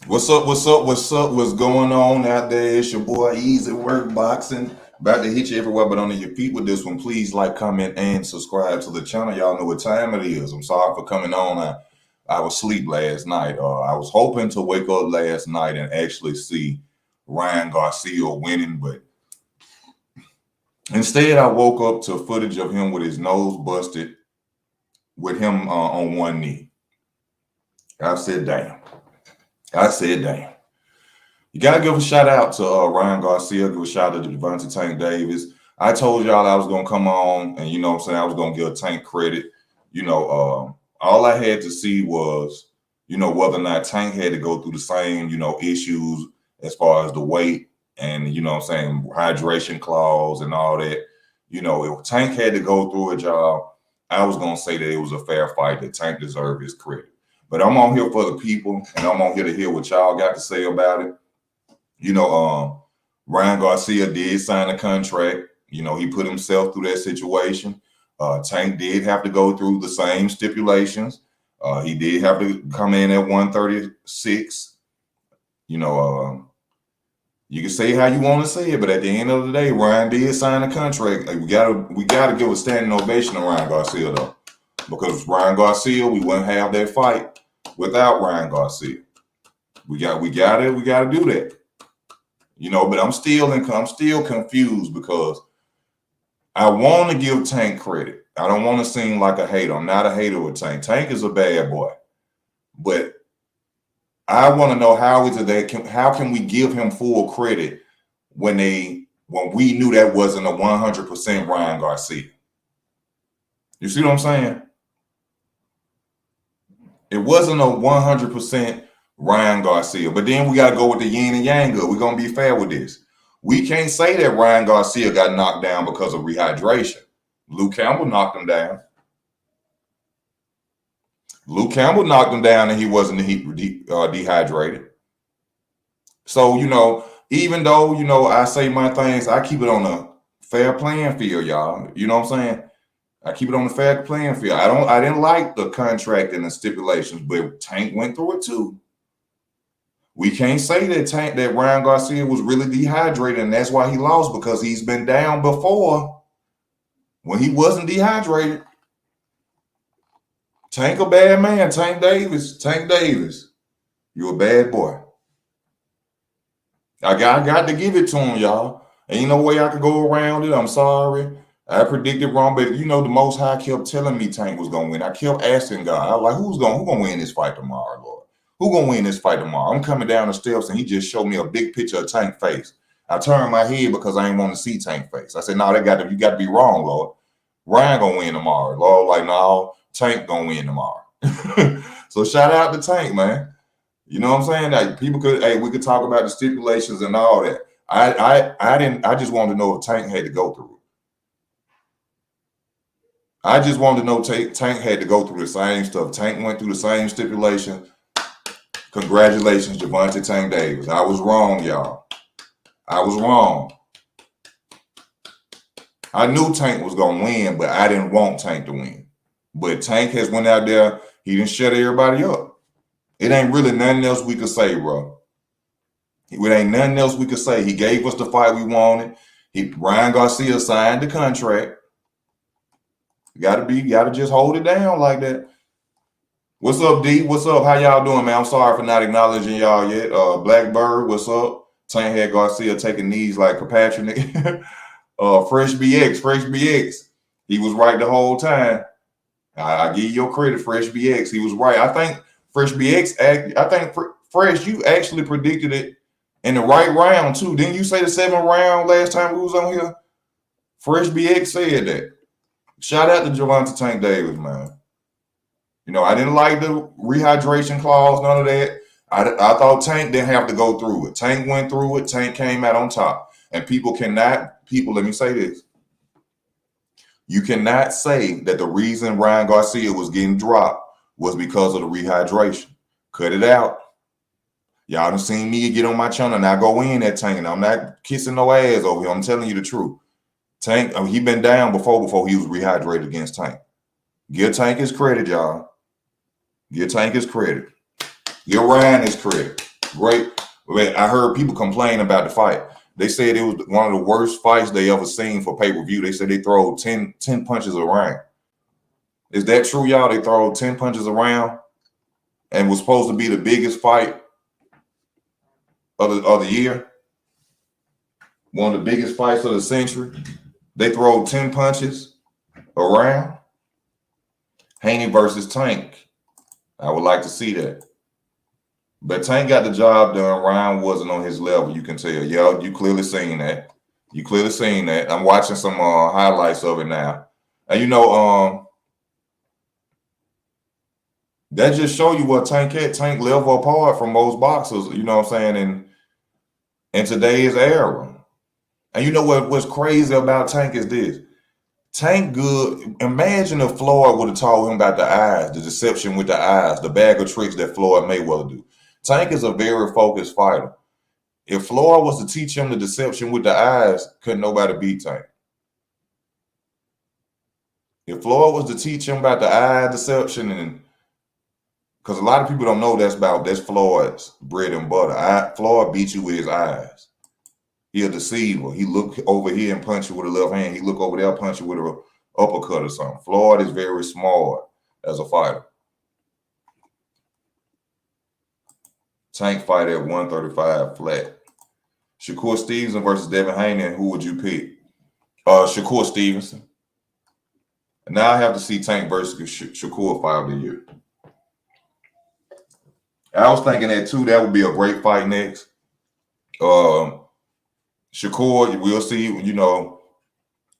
What's up? What's up? What's up? What's going on out there? It's your boy Easy Work Boxing. About to hit you everywhere but under your feet with this one. Please like, comment, and subscribe to the channel. Y'all know what time it is. I'm sorry for coming on. I was asleep last night. I was hoping to wake up last night and actually see Ryan Garcia winning, but instead I woke up to footage of him with his nose busted, with him on one knee. I said, damn. You got to give a shout out to Ryan Garcia. Give a shout out to Devontae Tank Davis. I told y'all I was going to come on and, what I'm saying, I was going to give Tank credit. All I had to see was, whether or not Tank had to go through the same, issues as far as the weight and, what I'm saying, hydration clause and all that. If Tank had to go through it, y'all, I was going to say that it was a fair fight, that Tank deserved his credit. But I'm on here for the people, and I'm on here to hear what y'all got to say about it. Ryan Garcia did sign a contract. He put himself through that situation. Tank did have to go through the same stipulations. He did have to come in at 136. You can say how you want to say it, but at the end of the day, Ryan did sign a contract. We gotta give a standing ovation to Ryan Garcia though, because Ryan Garcia, we wouldn't have that fight without Ryan Garcia. We gotta do that. But I'm still confused because I want to give Tank credit. I don't want to seem like a hater. I'm not a hater with Tank. Tank is a bad boy. But I want to know how can we give him full credit when we knew that wasn't a 100% Ryan Garcia? You see what I'm saying? It wasn't a 100% Ryan Garcia. But then we got to go with the yin and yang good. We're going to be fair with this. We can't say that Ryan Garcia got knocked down because of rehydration. Luke Campbell knocked him down. Luke Campbell knocked him down and he wasn't dehydrated. So, even though, I say my things, I keep it on a fair playing field, y'all. You know what I'm saying? I keep it on the fair playing field. I didn't like the contract and the stipulations, but Tank went through it too. We can't say that Ryan Garcia was really dehydrated and that's why he lost, because he's been down before when he wasn't dehydrated. Tank a bad man. Tank Davis. You a bad boy. I got to give it to him, y'all. Ain't no way I could go around it. I'm sorry. I predicted wrong, but the Most High kept telling me Tank was gonna win. I kept asking God, I was like, who gonna win this fight tomorrow, Lord? Who gonna win this fight tomorrow? I'm coming down the steps and he just showed me a big picture of Tank face. I turned my head because I ain't want to see Tank face. I said, no, you got to be wrong, Lord. Ryan gonna win tomorrow, Lord. Like, no, Tank gonna win tomorrow. So shout out to Tank, man. You know what I'm saying? Like, we could talk about the stipulations and all that. I just wanted to know if Tank had to go through it. I just wanted to know Tank had to go through the same stuff. Tank went through the same stipulation. Congratulations, Devontae Tank Davis. I was wrong, y'all. I was wrong. I knew Tank was going to win, but I didn't want Tank to win. But Tank has went out there. He didn't shut everybody up. It ain't really nothing else we could say, bro. It ain't nothing else we could say. He gave us the fight we wanted. Ryan Garcia signed the contract. You gotta just hold it down like that. What's up, D? What's up? How y'all doing, man? I'm sorry for not acknowledging y'all yet. Blackbird, what's up? Tank had Garcia taking knees like Patrick. Fresh BX. He was right the whole time. I give you your credit, Fresh BX. He was right. I think Fresh BX, Fresh, you actually predicted it in the right round, too. Didn't you say the 7th round last time we was on here? Fresh BX said that. Shout out to Devontae Tank Davis, man. I didn't like the rehydration clause, none of that. I thought Tank didn't have to go through it. Tank went through it. Tank came out on top. And let me say this. You cannot say that the reason Ryan Garcia was getting dropped was because of the rehydration. Cut it out. Y'all done seen me get on my channel and I go in at Tank, and I'm not kissing no ass over here. I'm telling you the truth. Tank, he been down before he was rehydrated against Tank. Give Tank his credit, y'all. Give Tank his credit. Give Ryan his credit. great. I heard people complain about the fight. They said it was one of the worst fights they ever seen for pay-per-view. They said they throw 10 punches around. Is that true, y'all? They throw 10 punches around and was supposed to be the biggest fight of the year. One of the biggest fights of the century. They throw 10 punches around. Haney versus Tank. I would like to see that. But Tank got the job done. Ryan wasn't on his level. You can tell. Yeah, you clearly seen that. You clearly seen that. I'm watching some highlights of it now. And you know, that just show you what Tank had. Tank level apart from most boxers, you know what I'm saying, in today's era. And you know what's crazy about Tank is this. Tank good. Imagine if Floyd would have told him about the eyes, the deception with the eyes, the bag of tricks that Floyd Mayweather do. Tank is a very focused fighter. If Floyd was to teach him the deception with the eyes, couldn't nobody beat Tank. If Floyd was to teach him about the eye deception, and because a lot of people don't know that's Floyd's bread and butter. Floyd beats you with his eyes. He a deceiver. He look over here and punch you with a left hand. He look over there, punch you with an uppercut or something. Floyd is very smart as a fighter. Tank fight at 135 flat. Shakur Stevenson versus Devin Haney. Who would you pick? Shakur Stevenson. Now I have to see Tank versus Shakur fight of the year. I was thinking that too. That would be a great fight next. Shakur, we'll see. You know,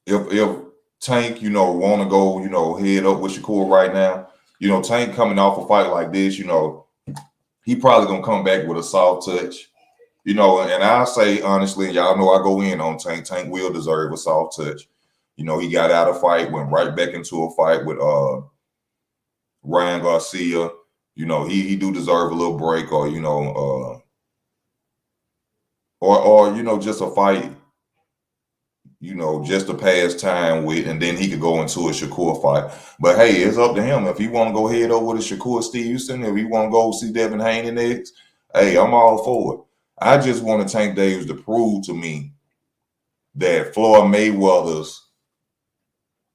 if Tank, you know, want to go, you know, head up with Shakur right now. You know, Tank coming off a fight like this, you know, he probably gonna come back with a soft touch. You know, and I'll say honestly, y'all know I go in on Tank. Tank will deserve a soft touch. You know, he got out of fight, went right back into a fight with Ryan Garcia. You know, he do deserve a little break, or you know, or you know, just a fight. You know, just to pass time with, and then he could go into a Shakur fight. But hey, it's up to him. If he want to go head over to Shakur Stevenson, if he want to go see Devin Haney next, hey, I'm all for it. I just want Tank Davis to prove to me that Floyd Mayweather's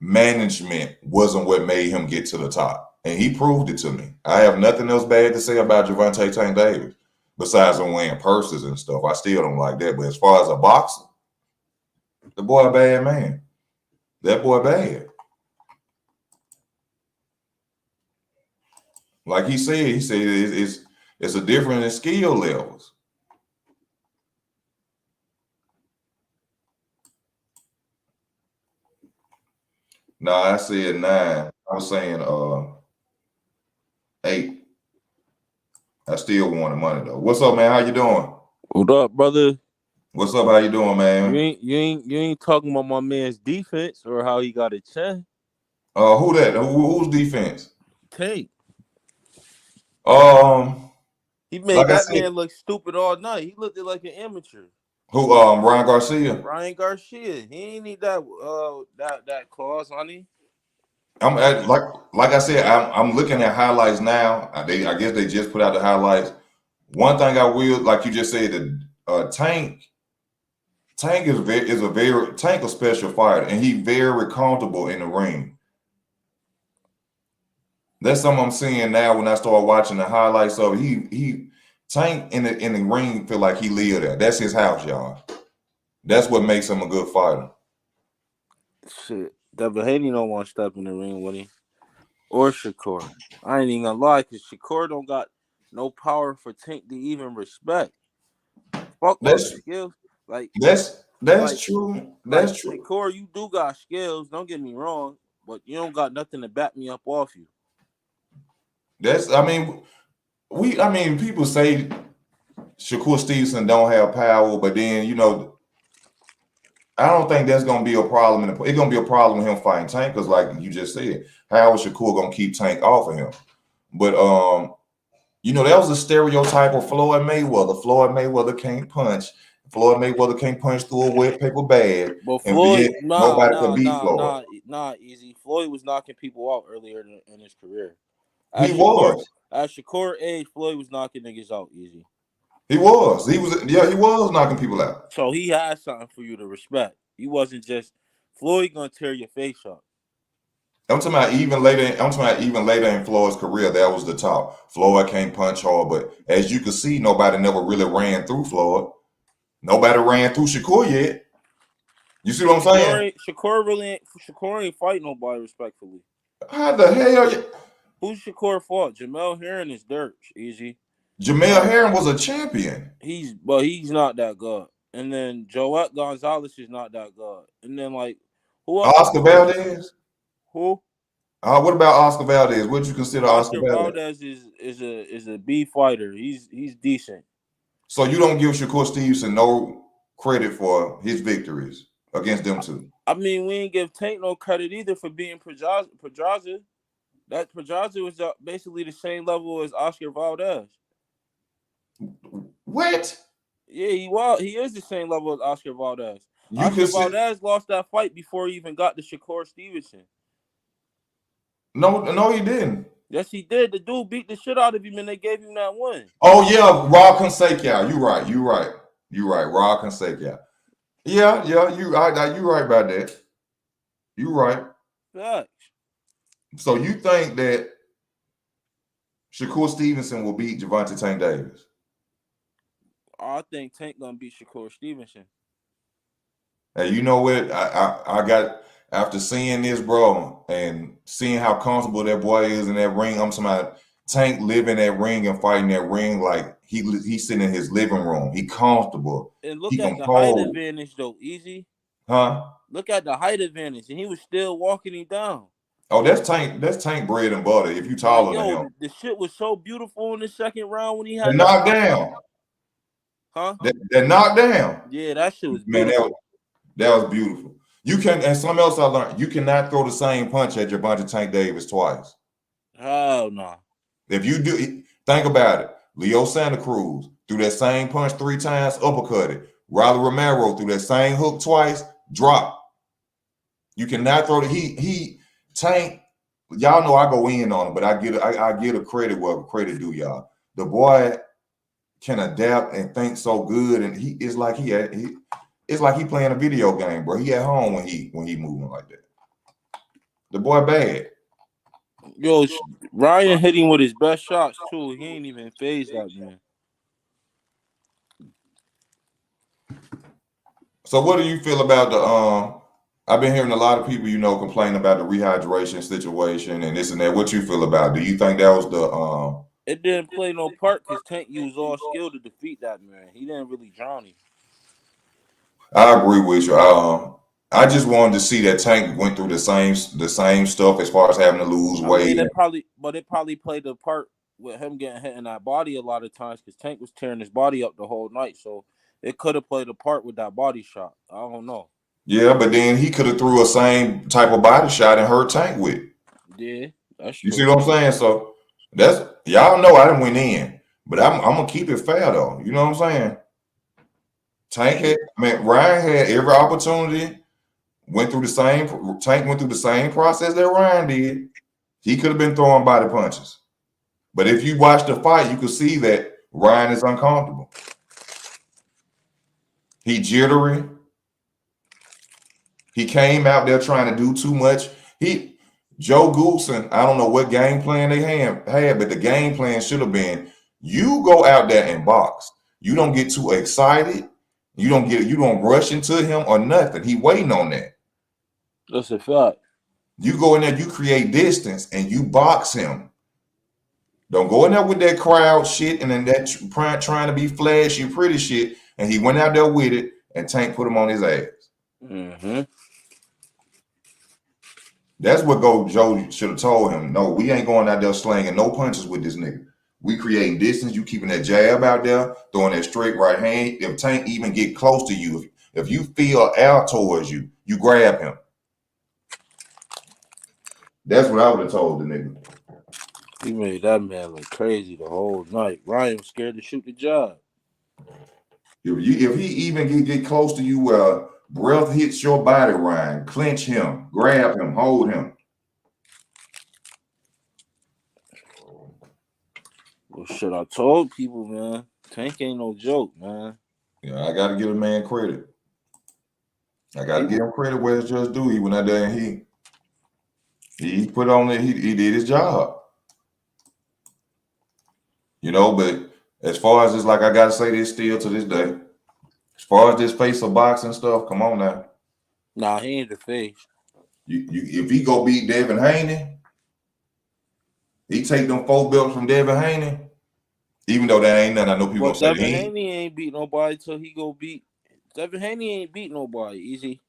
management wasn't what made him get to the top. And he proved it to me. I have nothing else bad to say about Gervonta Tank Davis, besides him wearing purses and stuff. I still don't like that. But as far as a boxer, the boy a bad man. That boy bad. Like he said it's a difference in skill levels. No, I said 9. I was saying 8. I still wanted money though. What's up, man? How you doing? What up, brother? What's up? How you doing, man? You ain't talking about my man's defense or how he got a chin. Who that? Who's defense? Tank. He made Like I that said, man look stupid all night. He looked like an amateur. who? Ryan Garcia. Ryan Garcia. He ain't need that that clause, honey. Like I said, I'm looking at highlights now. I guess they just put out the highlights. One thing I will, like you just said, that Tank is a special fighter, and he very comfortable in the ring. That's something I'm seeing now when I start watching the highlights of it. He Tank in the ring feel like he live there. That's his house, y'all. That's what makes him a good fighter. Shit. Devin Haney don't want to step in the ring with him. Or Shakur. I ain't even gonna lie, because Shakur don't got no power for Tank to even respect. Fuck all the That's skills. Like true. Like That's true. Shakur, you do got skills. Don't get me wrong, but you don't got nothing to back me up off you. People say Shakur Stevenson don't have power, but then you know, I don't think that's gonna be a problem. It's gonna be a problem with him fighting Tank, because like you just said, how is Shakur gonna keep Tank off of him? But you know, that was a stereotype of Floyd Mayweather. Floyd Mayweather can't punch. Floyd Mayweather can't punch through a wet paper bag. But And Floyd, yet nobody could beat Floyd. easy. Floyd was knocking people out earlier in his career. He was. At Shakur age, Floyd was knocking niggas out easy. He was. He was. Yeah, he was knocking people out. So he had something for you to respect. He wasn't just Floyd gonna tear your face off. I'm talking about even later. I'm talking about even later in Floyd's career. That was the top. Floyd can't punch hard, but as you can see, nobody never really ran through Floyd. Nobody ran through Shakur yet. You see what I'm saying? Shakur ain't fight nobody respectfully. How the hell? Who's Shakur fought? Jamel Herring is dirt, easy. Jamel Herring was a champion. He's not that good. And then Joette Gonzalez is not that good. And then like who else Oscar Shakur? Valdez. Who? What about Oscar Valdez? What you consider Oscar Oscar Valdez? Valdez is a B fighter. He's decent. So you don't give Shakur Stevenson no credit for his victories against them two. I mean, we ain't give Tank no credit either for being Pedraza. That Pedraza was basically the same level as Oscar Valdez. What? Yeah, he is the same level as Oscar Valdez. Valdez lost that fight before he even got to Shakur Stevenson. No, he didn't. Yes, he did. The dude beat the shit out of him, and they gave him that win. Oh yeah, Raw Consequia. You right. Raw Consequia. Yeah. You right about that. You right. Facts. So you think that Shakur Stevenson will beat Gervonta Tank Davis? I think Tank gonna beat Shakur Stevenson. Hey, you know what? I got after seeing this, bro, and seeing how comfortable that boy is in that ring. I'm talking about Tank live in that ring and fighting that ring like he's sitting in his living room. He comfortable. And look He at the height composed. advantage though, easy. Huh? Look at the height advantage, and he was still walking him down. Oh, that's Tank. That's Tank bread and butter. If you taller than him, the shit was so beautiful in the second round when he had that knockdown. Huh? That knockdown. Yeah, that shit was Man, beautiful. that was beautiful. You can, and something else I learned. You cannot throw the same punch at Gervonta Tank Davis twice. Hell no. If you do, think about it. Leo Santa Cruz threw that same punch 3 times, uppercutted. Riley Romero threw that same hook twice, drop. You cannot throw the Tank. Y'all know I go in on him, but I get a credit where credit due, y'all. The boy can adapt and think so good, and it's like he playing a video game, bro. He at home when he moving like that. The boy bad. Yo, Ryan hit him with his best shots too. He ain't even phased that man. So what do you feel about the I've been hearing a lot of people, complain about the rehydration situation and this and that. What you feel about? Do you think that was the It didn't play no part because Tank used all skill to defeat that man. He didn't really drown him. I agree with you. I just wanted to see that Tank went through the same stuff as far as having to lose weight. It probably played a part with him getting hit in that body a lot of times because Tank was tearing his body up the whole night. So it could have played a part with that body shot. I don't know. Yeah, but then he could have threw a same type of body shot and hurt Tank with. Yeah, that's true. You see what I'm saying? So that's y'all know I didn't win in, but I'm gonna keep it fair though. You know what I'm saying? Ryan had every opportunity. Tank went through the same process that Ryan did. He could have been throwing body punches. But if you watch the fight, you could see that Ryan is uncomfortable. He jittery. He came out there trying to do too much. Joe Goulson, I don't know what game plan they had, but the game plan should have been you go out there and box. You don't get too excited. You don't rush into him or nothing. He waiting on that. That's a fact. You go in there, you create distance, and you box him. Don't go in there with that crowd shit and then that trying to be flashy, pretty shit. And he went out there with it, and Tank put him on his ass. Mm-hmm. That's what Joe should have told him. No, we ain't going out there slinging no punches with this nigga. We creating distance. You keeping that jab out there, throwing that straight right hand. If Tank even get close to you, if you feel out towards you, you grab him. That's what I would have told the nigga. He made that man look crazy the whole night. Ryan was scared to shoot the jab. If he even get close to you where breath hits your body, Ryan, clench him, grab him, hold him. Well, shit, I told people, man. Tank ain't no joke, man. Yeah, I gotta give a man credit. I gotta He give him credit where it's just due. He went out there and he put on it. He did his job. But as far as it's like I gotta say this still to this day. As far as this face of boxing stuff, come on now. Nah, he ain't the face. You if he go beat Devin Haney, he take them 4 belts from Devin Haney. Even though that ain't nothing, I know people But gonna say Devin he ain't. Haney ain't beat nobody till he go beat. Devin Haney ain't beat nobody. Easy.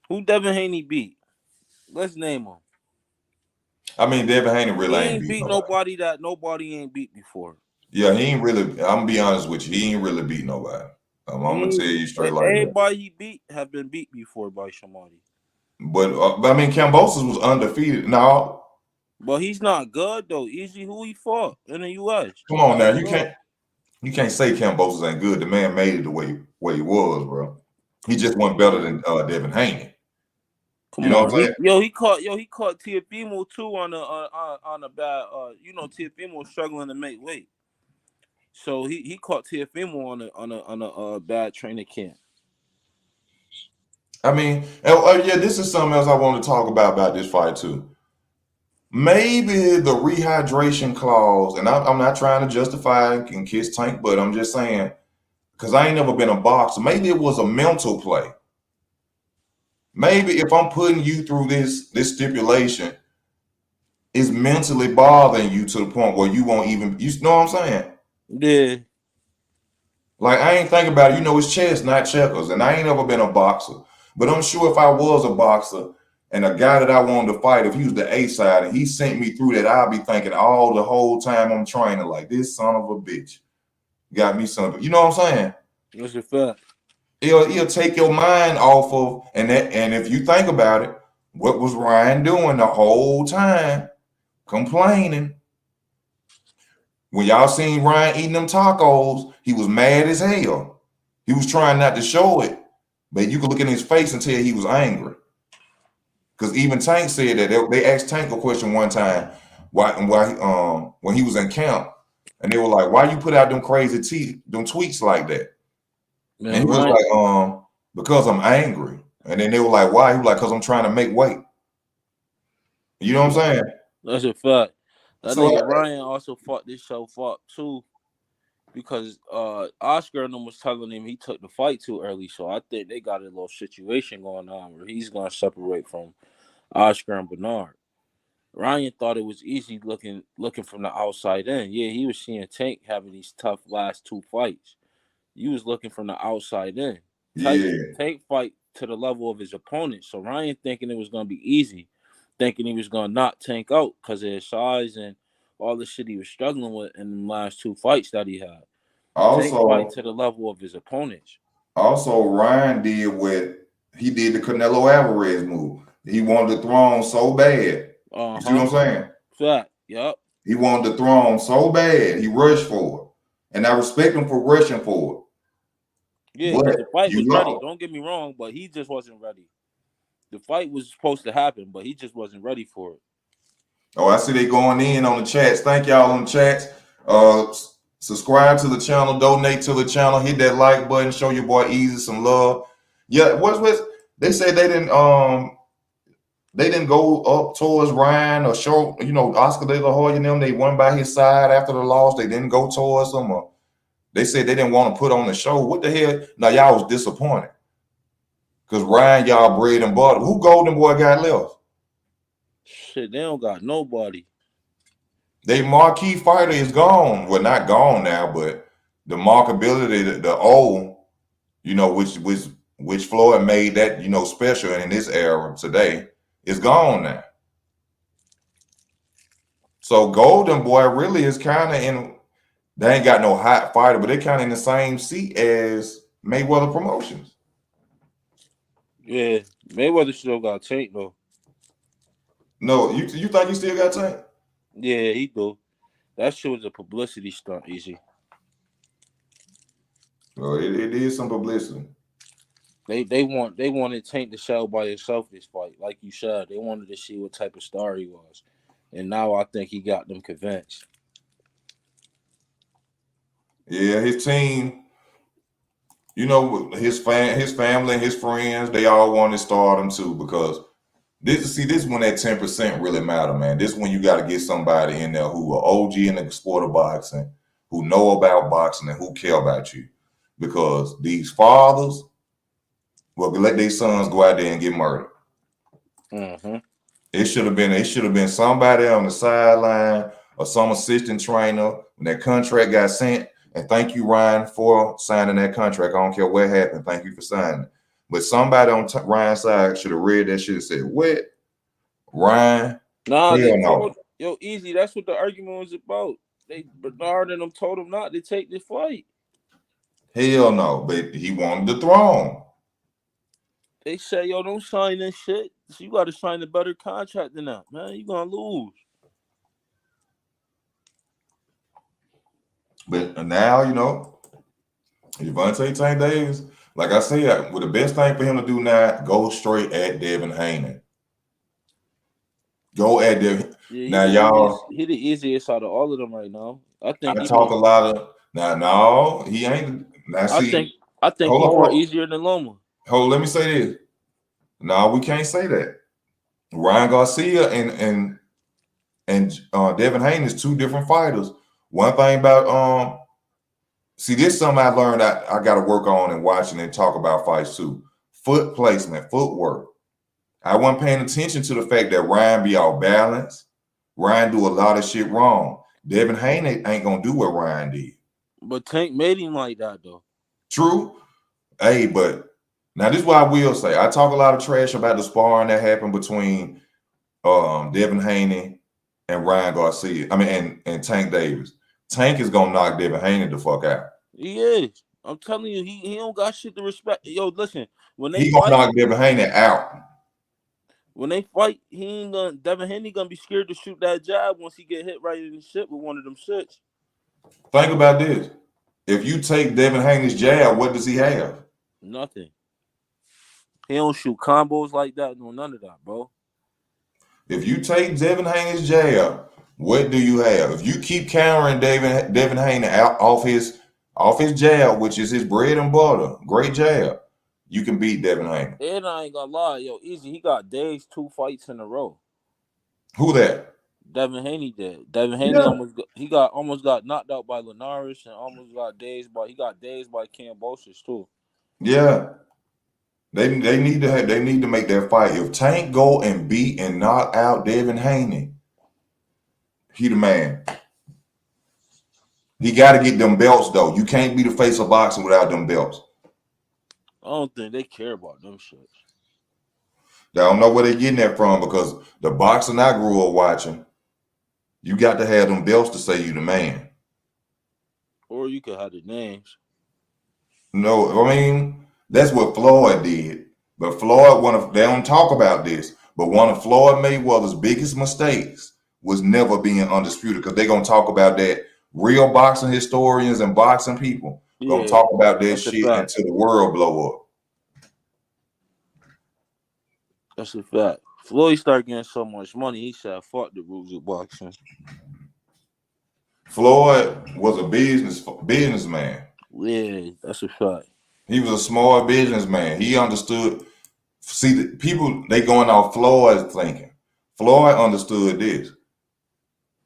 Who Devin Haney beat? Let's name him. I mean, Devin Haney He really ain't ain't beat beat nobody. nobody that nobody ain't beat before. Yeah, he ain't really. I'm gonna be honest with you. He ain't really beat nobody. I'm gonna tell you straight like that. Everybody he beat have been beat before by somebody. But I mean, Kambosos was undefeated. No, But he's not good though. Easy who he fought in the US. come on now. Not You good. can't you can't say Kambosos ain't good. The man made it the way he was, bro. He Come just on, wasn't better man. than Devin Haney. You Come know what on. I'm saying? He caught Tiafimo too on a bad Tiafimo struggling to make weight. So he caught Tiafimo on a bad training camp. I mean, yeah, this is something else I want to talk about this fight too. Maybe the rehydration clause, and I'm not trying to justify and kiss Tank, but I'm just saying because I ain't never been a boxer. Maybe it was a mental play. Maybe if I'm putting you through this stipulation, it's mentally bothering you to the point where you won't even. You know what I'm saying? Yeah. Like I ain't thinking about it. It's chess, not checkers, and I ain't never been a boxer. But I'm sure if I was a boxer and a guy that I wanted to fight, if he was the A side and he sent me through that, I'll be thinking all the whole time I'm training like this son of a bitch got me something. You know what I'm saying? That's a fact. It'll take your mind off of and if you think about it, what was Ryan doing the whole time? Complaining. When y'all seen Ryan eating them tacos, he was mad as hell. He was trying not to show it, but you could look in his face and tell he was angry. Because even Tank said that they asked Tank a question one time, why when he was in camp, and they were like, "Why you put out them crazy them tweets like that?" And Man, he was Ryan, like, because I'm angry." And then they were like, "Why?" He was like, "Because I'm trying to make weight." You know what I'm saying? that's a fact. That So nigga Ryan also fought this show fought too because Oscar and them was telling him he took the fight too early. So I think they got a little situation going on where he's gonna separate from Oscar and Bernard. Ryan thought it was easy looking from the outside in. Yeah, he was seeing Tank having these tough last 2 fights. You was looking from the outside in. yeah, Tank fight to the level of his opponent. So Ryan thinking it was gonna be easy, thinking he was gonna knock Tank out because of his size and all the shit he was struggling with in the last 2 fights that he had. Tank fight also to the level of his opponents. Ryan did what he did the Canelo Alvarez move. He wanted the throne so bad. Uh You see what huh. I'm saying? Fact. Yup. He wanted the throne so bad. He rushed for it. And I respect him for rushing for it. Yeah, because But the fight you was ready. lost. Don't get me wrong, but he just wasn't ready. The fight was supposed to happen, but he just wasn't ready for it. Oh, I see they going in on the chats. Thank y'all on the chats. Uh, Subscribe to the channel, donate to the channel, hit that like button, show your boy Easy some love. Yeah, what's they said they didn't go up towards Ryan or show, Oscar De La Hoya and them. They went by his side after the loss. They didn't go towards him. Or they said they didn't want to put on the show. What the hell? Now y'all was disappointed because Ryan, y'all bread and butter. Who Golden Boy got left? Shit, they don't got nobody. They marquee fighter is gone. Well, not gone now, but the markability, the O, which Floyd made that special in this era today, is gone now. So Golden Boy really is kind of in. They ain't got no hot fighter, but they kind of in the same seat as Mayweather Promotions. Yeah, Mayweather still got Tank though. No, you think you still got Tank? Yeah, he do. That shit was a publicity stunt, easy. Well, it is some publicity. They wanted Tank to show by himself this fight, like you said. They wanted to see what type of star he was, and now I think he got them convinced. Yeah, his team, his family and his friends, they all want to start him too because this is when that 10% really matter, man. This is when you got to get somebody in there who are OG in the sport of boxing, who know about boxing and who care about you. Because these fathers will let their sons go out there and get murdered. Mm-hmm. It should have been somebody on the sideline or some assistant trainer when that contract got sent. And thank you, Ryan, for signing that contract. I don't care what happened. Thank you for signing it. But somebody on Ryan's side should have read that shit and said, "What, Ryan? Nah, they Hell told no. Easy. That's what the argument was about. Bernard and them told him not to take the fight. Hell no." But he wanted the throne. They say, don't sign this shit. So you got to sign a better contract than that, man. You gonna lose. But now, Devontae Tank Davis, like I said, the best thing for him to do now, go straight at Devin Haney. Go at Devin. Yeah, Now, y'all, he the easiest out of all of them right now. I think I he talk more. a lot of now. No, he ain't. Now, I see, think I think hold he more on, easier than Loma. let me say this. No, we can't say that. Ryan Garcia and Devin Haney is two different fighters. One thing about see, this is something I learned I got to work on and watching and talk about fights too. Foot placement, footwork. I wasn't paying attention to the fact that Ryan be off balance. Ryan do a lot of shit wrong. Devin Haney ain't gonna do what Ryan did. But Tank made him like that though. True. Hey, but now this is what I will say. I talk a lot of trash about the sparring that happened between Devin Haney and Ryan Garcia. I mean, and Tank Davis. Tank is gonna knock Devin Haney the fuck out. He is. I'm telling you, he don't got shit to respect. Yo, listen, when they He gonna fight, knock Devin Haney out. he ain't gonna Devin Haney gonna be scared to shoot that jab once he get hit right in the shit with one of them shits. Think about this. If you take Devin Haney's jab, what does he have? Nothing. He don't shoot combos like that. No, none of that, bro. If you take Devin Haney's jab, what do you have? If you keep countering Devin Haney out off his jab, which is his bread and butter, great jab, you can beat Devin Haney. And I ain't gonna lie, Easy. He got days 2 fights in a row. Who that? Devin Haney did. Devin Haney Yeah. almost got knocked out by Linares and almost got dazed by Cambosis too. Yeah. They need to make that fight. If Tank go and beat and knock out Devin Haney, he the man. He got to get them belts though. You can't be the face of boxing without them belts. I don't think they care about them shits. I don't know where they're getting that from because the boxing I grew up watching, you got to have them belts to say you the man. Or you could have the names. No, I mean, that's what Floyd did. But Floyd, they don't talk about this, but one of Floyd Mayweather's biggest mistakes was never being undisputed because they're going to talk about that. Real boxing historians and boxing people going to Yeah, talk about that that's a shit fact. until the world blow up. That's a fact. Floyd started getting so much money, he said, "Fuck the rules of boxing." Floyd was a businessman. Yeah, that's a fact. He was a smart businessman. He understood. See, the people, they going off Floyd's thinking. Floyd understood this.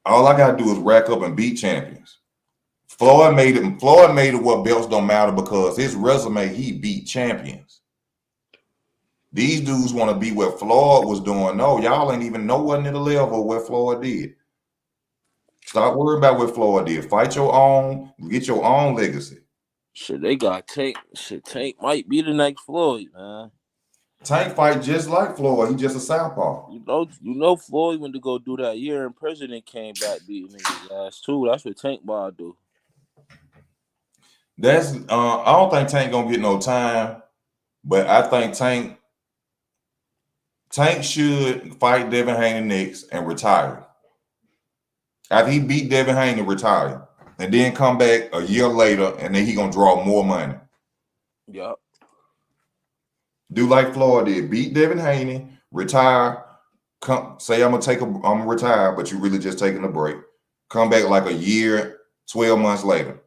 All I gotta do is rack up and beat champions. Floyd made it what belts don't matter because his resume, he beat champions. These dudes want to be what Floyd was doing. No, y'all ain't even nowhere near the level of what Floyd did. Stop worrying about what Floyd did. Fight your own, get your own legacy. Shit, they got Tank. Shit, Tank might be the next Floyd, man. Tank fight just like Floyd. He just a southpaw. Floyd went to go do that year in prison and came back beating niggas ass too. That's what Tank about to do. I don't think Tank gonna get no time, but I think Tank should fight Devin Haney next and retire. After he beat Devin Haney, retire, and then come back a year later, and then he gonna draw more money. Yup. Do like Floyd did: beat Devin Haney, retire. Say I'm gonna retire, but you really just taking a break. Come back like a year, 12 months later.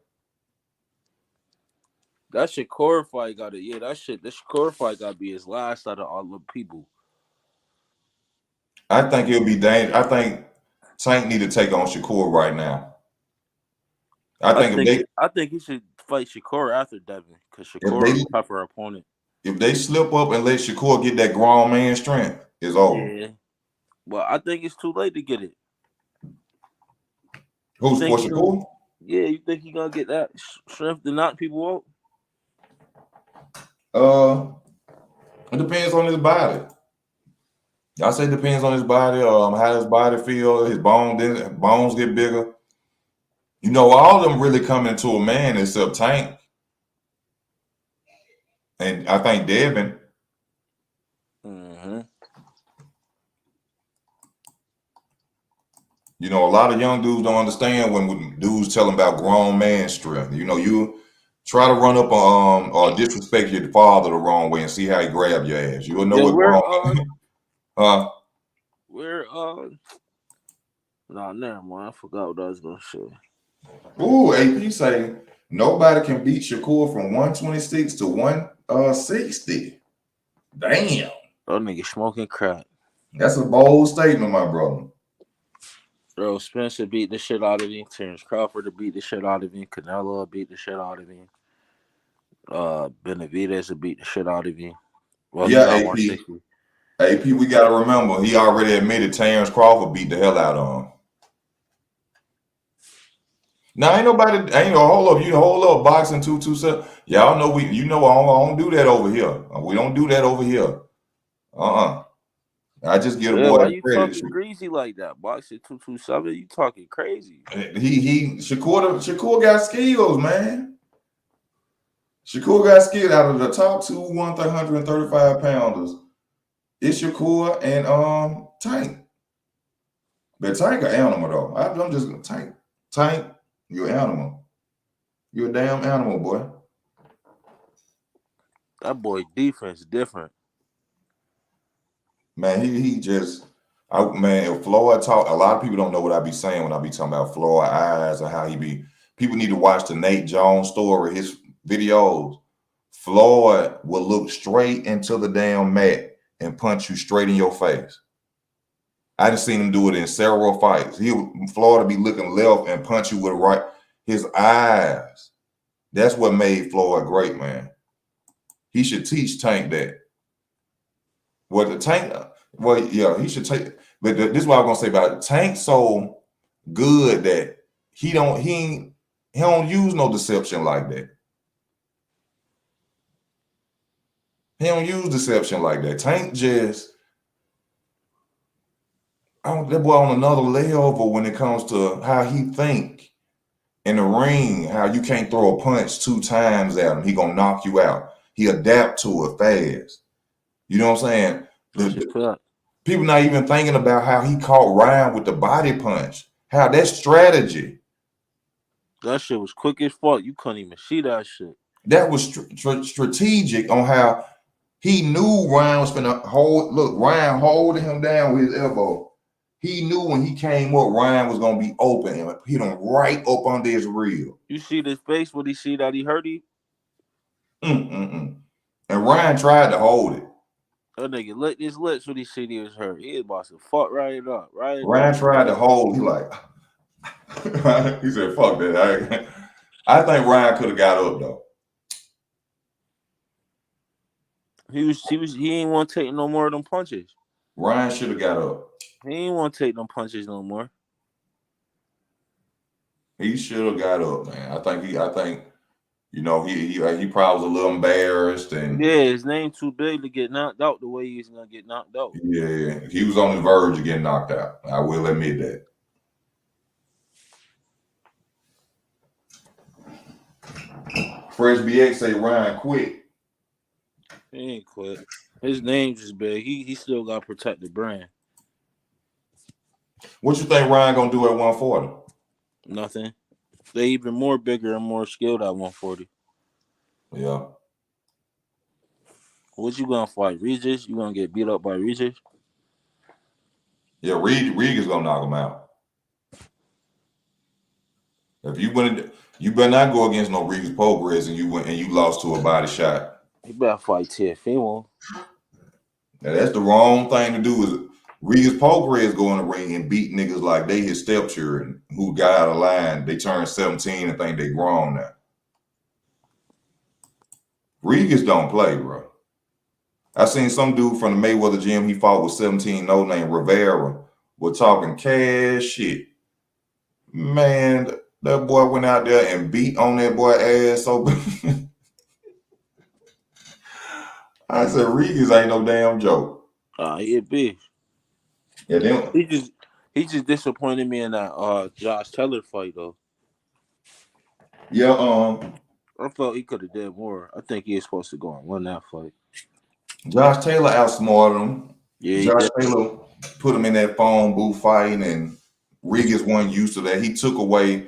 That Shakur fight got it. Yeah, that shit. The Shakur fight got to be his last out of all the people. I think it'll be dangerous. I think Tank need to take on Shakur right now. I think I think he should fight Shakur after Devin because if Shakur they a tougher opponent. if they slip up and let Shakur get that grown man strength, it's over. Yeah, but I think it's too late to get it. You Who's for think he gonna? Shakur? Yeah, you think he gonna get that strength to knock people out? It depends on his body. I say it depends on his body. How his body feel. His bones get bigger. You know, all of them really coming into a man except Tank and I think Devin. Mm-hmm. You know, a lot of young dudes don't understand when dudes tell them about grown man strength. You know, you try to run up or disrespect your father the wrong way and see how he grab your ass. You'll know Yo, what grown man. Huh? where nah, never mind. I forgot what I was gonna say. Ooh, AP say nobody can beat Shakur from 126 to 160. Damn. That nigga smoking crack. That's a bold statement, my brother. Bro, Spencer beat the shit out of him. Terrence Crawford beat the shit out of him. Canelo beat the shit out of him. Benavidez beat the shit out of him. Well, he Yeah, got AP. 160. AP, we gotta remember he already admitted Terrence Crawford beat the hell out of him. Now ain't no hold up, hold up, boxing 227. Y'all know I don't do that over here. We don't do that over here. I just give the Yeah, boy why the you credit. talking greasy like that? Boxing 227, you talking crazy. Shakur got skills, man. Shakur got skills out of the top two 135 pounders. It's Shakur and Tank. But Tank an animal though. I'm just Tank. Tank, you're an animal. You're a damn animal, boy. That boy defense different. Man, he just if Floyd talk, a lot of people don't know what I be saying when I be talking about Floyd eyes and how he be. People need to watch the Nate Jones story, his videos. Floyd will look straight into the damn mat and punch you straight in your face. I done seen him do it in several fights. Floyd will be looking left and punch you with right. His eyes. That's what made Floyd great, man. He should teach Tank that. Well, the Tank, well, yeah, he should take. But this is what I'm gonna say about it. Tank so good that he don't use no deception like that. He don't use deception like that. Tank just that boy on another level when it comes to how he think in the ring. How you can't throw a punch 2 times at him, he gonna knock you out. He adapt to it fast. You know what I'm saying? That's a fact. People not even thinking about how he caught Ryan with the body punch. How that's strategy. That shit was quick as fuck. You couldn't even see that shit. That was strategic on how he knew Ryan was gonna hold. Look, Ryan holding him down with his elbow. He knew when he came up, Ryan was gonna be open and hit him right up under his rib. You see his face when he see that he hurt him? And Ryan tried to hold it. That nigga licked his lips when he see he was hurt. He was about to fuck right up. Ryan tried to hold. He like, he said, "Fuck that." I think Ryan could have got up though. He ain't want to take no more of them punches. Ryan should have got up. He ain't want to take them punches no more. He should have got up, man. I think you know he probably was a little embarrassed and Yeah, his name too big to get knocked out the way he's gonna get knocked out. yeah, he was on the verge of getting knocked out. I will admit that. Fresh BX say Ryan quit. He ain't quit. His name's just big. He still got to protect the brand. What you think Ryan gonna do at 140? Nothing. They even more bigger and more skilled at 140. Yeah. What you gonna fight? Regis? You gonna get beat up by Regis? Yeah, Reed is gonna knock him out. If you went You better not go against no Regis Progress and you went and you lost to a body shot. He better fight Teofimo. Now that's the wrong thing to do. Is Regis Progress go in the ring and beat niggas like they his stepchildren who got out of line. They turned 17 and think they grown now. Regis don't play, bro. I seen some dude from the Mayweather gym he fought with 17 no named Rivera. Was talking cash shit. Man, that boy went out there and beat on that boy ass so I said Regis ain't no damn joke. He a bitch. Yeah, then He just disappointed me in that Josh Taylor fight though. yeah, I felt he could have did more. I think he was supposed to go and win that fight. Josh Taylor outsmarted him. Yeah, he Josh did. Taylor put him in that phone booth fighting, and Regis wasn't used to that. He took away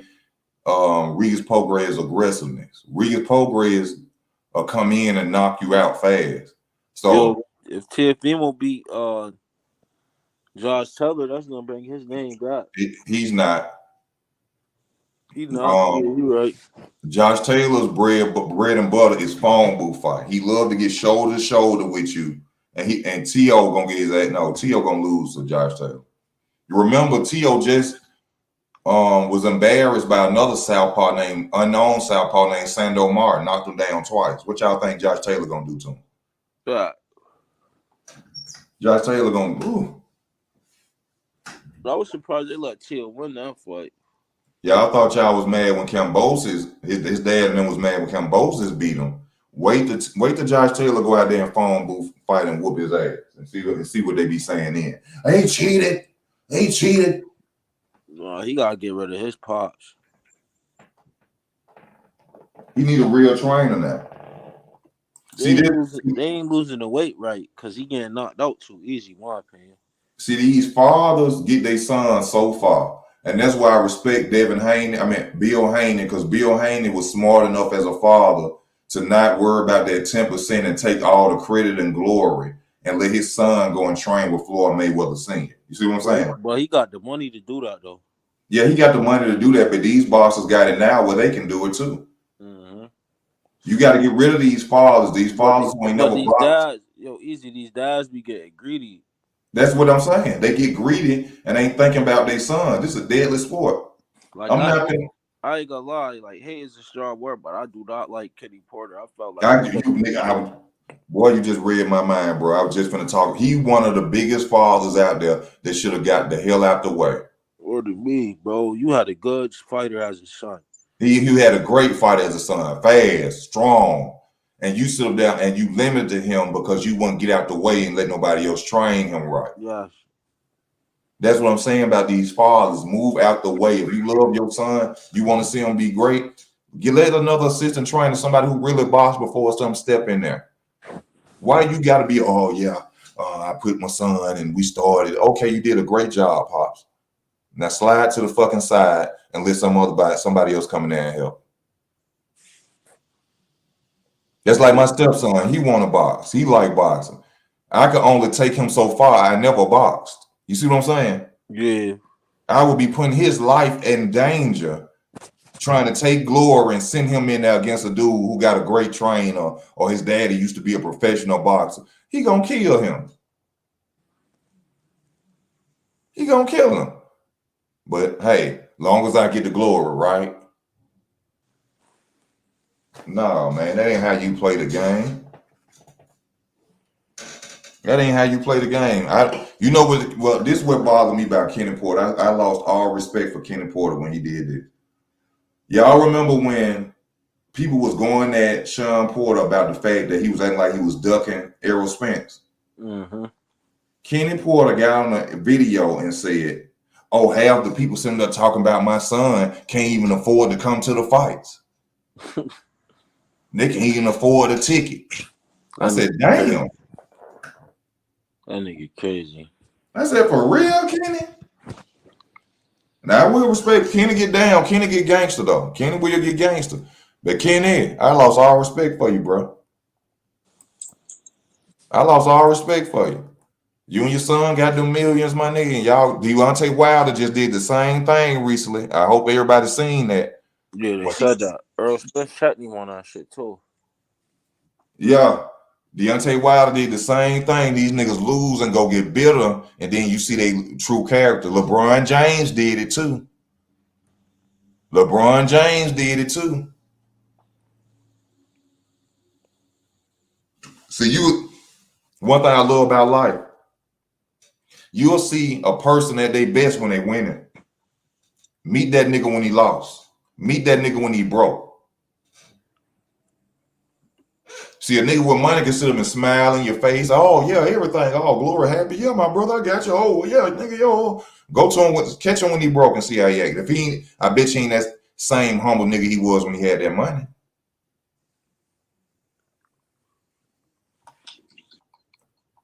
Regis Progress' aggressiveness. Regis Progress will come in and knock you out fast. So Yo, if Teofimo beat Josh Taylor, that's gonna bring his name back. he's not. He not. Yeah, Um, you right. Josh Taylor's bread and butter is phone booth fight. He love to get shoulder to shoulder with you, and T.O. gonna get his ass. No, T.O. gonna lose to Josh Taylor. You remember T.O. just was embarrassed by another unknown southpaw named Sando Martin, knocked him down twice. What y'all think Josh Taylor gonna do to him? Yeah. Josh Taylor gonna ooh. I was surprised they let Teal win that fight. Yeah, I thought y'all was mad when Cambosis, his dad and them was mad when Cambosis beat him. Wait till Josh Taylor go out there and phone booth fight and whoop his ass and see what they be saying then. He cheated. He cheated. He gotta get rid of his pops. He need a real trainer now. They ain't losing the weight right because he getting knocked out too easy, in my opinion. See, these fathers get their sons so far. And that's why I respect Bill Haney, because Bill Haney was smart enough as a father to not worry about that 10% and take all the credit and glory and let his son go and train with Floyd Mayweather Sr. You see what I'm saying? But he got the money to do that, though. Yeah, he got the money to do that, but these bosses got it now where they can do it too. Mm-hmm. You got to get rid of these fathers. These fathers who ain't never boxed. These dads be getting greedy. That's what I'm saying. They get greedy and ain't thinking about their son. This is a deadly sport. Like I ain't gonna lie, like hate is a strong word, but I do not like Kenny Porter. I felt like you just read my mind, bro. I was just gonna talk. He one of the biggest fathers out there that should have got the hell out the way. Or to me, bro, you had a good fighter as a son. He had a great fight as a son, fast, strong, and you sit down and you limited him because you wouldn't get out the way and let nobody else train him right. Yes. That's what I'm saying about these fathers. Move out the way. If you love your son, you want to see him be great, let another assistant trainer, somebody who really boxed before some step in there. Why you got to be, I put my son and we started. Okay, you did a great job, Pops. Now slide to the fucking side and let somebody else come in there and help. That's like my stepson. He want to box. He like boxing. I could only take him so far. I never boxed. You see what I'm saying? Yeah. I would be putting his life in danger trying to take glory and send him in there against a dude who got a great trainer or his daddy used to be a professional boxer. He gonna kill him. He gonna kill him. But hey, long as I get the glory, right? No, man, that ain't how you play the game. That ain't how you play the game. This is what bothered me about Kenny Porter. I lost all respect for Kenny Porter when he did this. Y'all remember when people was going at Sean Porter about the fact that he was acting like he was ducking Errol Spence? Mm-hmm. Kenny Porter got on a video and said, "Oh, half the people sitting there talking about my son can't even afford to come to the fights. They can't even afford a ticket." I said, "Damn." That nigga crazy. I said, "For real, Kenny?" Now I will respect Kenny get down. Kenny get gangster though. Kenny will get gangster. But Kenny, I lost all respect for you, bro. I lost all respect for you. You and your son got them millions, my nigga. And y'all, Deontay Wilder just did the same thing recently. I hope everybody seen that. Yeah, they Well, said that. Earl Smith checked him on that shit too. yeah. Deontay Wilder did the same thing. These niggas lose and go get bitter, and then you see they true character. LeBron James did it too. LeBron James did it too. See, one thing I love about life, you'll see a person at their best when they winning. Meet that nigga when he lost. Meet that nigga when he broke. See, a nigga with money can sit up and smile in your face. Oh, yeah, everything. Oh, glory, happy. Yeah, my brother, I got you. Oh, yeah, nigga, yo. Go to him, catch him when he broke and see how he act. If he ain't, I bet you ain't that same humble nigga he was when he had that money.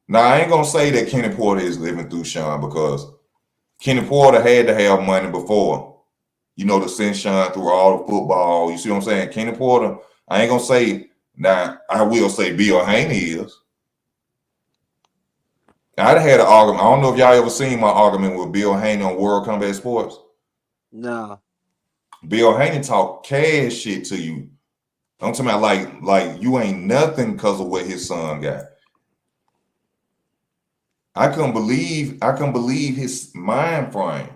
Now, I ain't gonna say that Kenny Porter is living through Sean because Kenny Porter had to have money before, to send Sean through all the football. You see what I'm saying? Kenny Porter, I ain't gonna say, now, I will say Bill Haney is. I had an argument. I don't know if y'all ever seen my argument with Bill Haney on World Combat Sports. Nah. Bill Haney talk cash shit to you. I'm talking about like you ain't nothing because of what his son got. I couldn't believe his mind frame.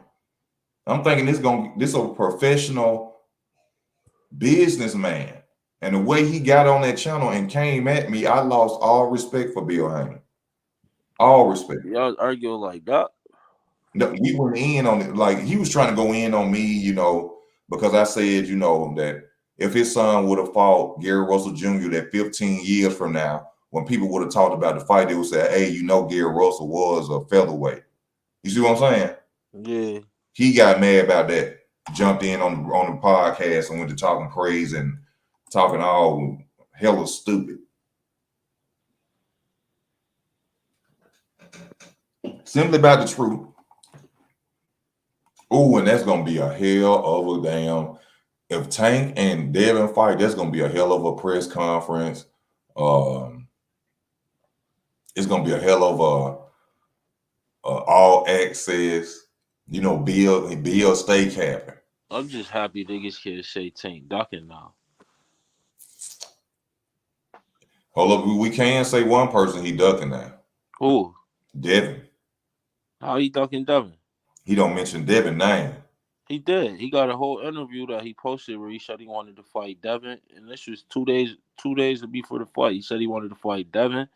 I'm thinking this a professional businessman. And the way he got on that channel and came at me, I lost all respect for Bill Haney. All respect. Y'all argue like that? No, we went in on it. Like he was trying to go in on me, because I said, that if his son would have fought Gary Russell Jr. that 15 years from now, when people would have talked about the fight, they would say, hey, Gary Russell was a featherweight. You see what I'm saying? Yeah. He got mad about that, jumped in on the podcast and went to talking crazy and talking all hella stupid. Simply about the truth. Oh, and that's gonna be a hell of a damn. If Tank and Devin fight, that's gonna be a hell of a press conference. It's gonna be a hell of a all access. Bill stay capping. I'm just happy niggas can't say Tank ducking now. Hold up, we can say one person he ducking now. Who? Devin. How he ducking Devin? He don't mention Devin name. He did. He got a whole interview that he posted where he said he wanted to fight Devin, and this was 2 days before the fight. He said he wanted to fight Devin,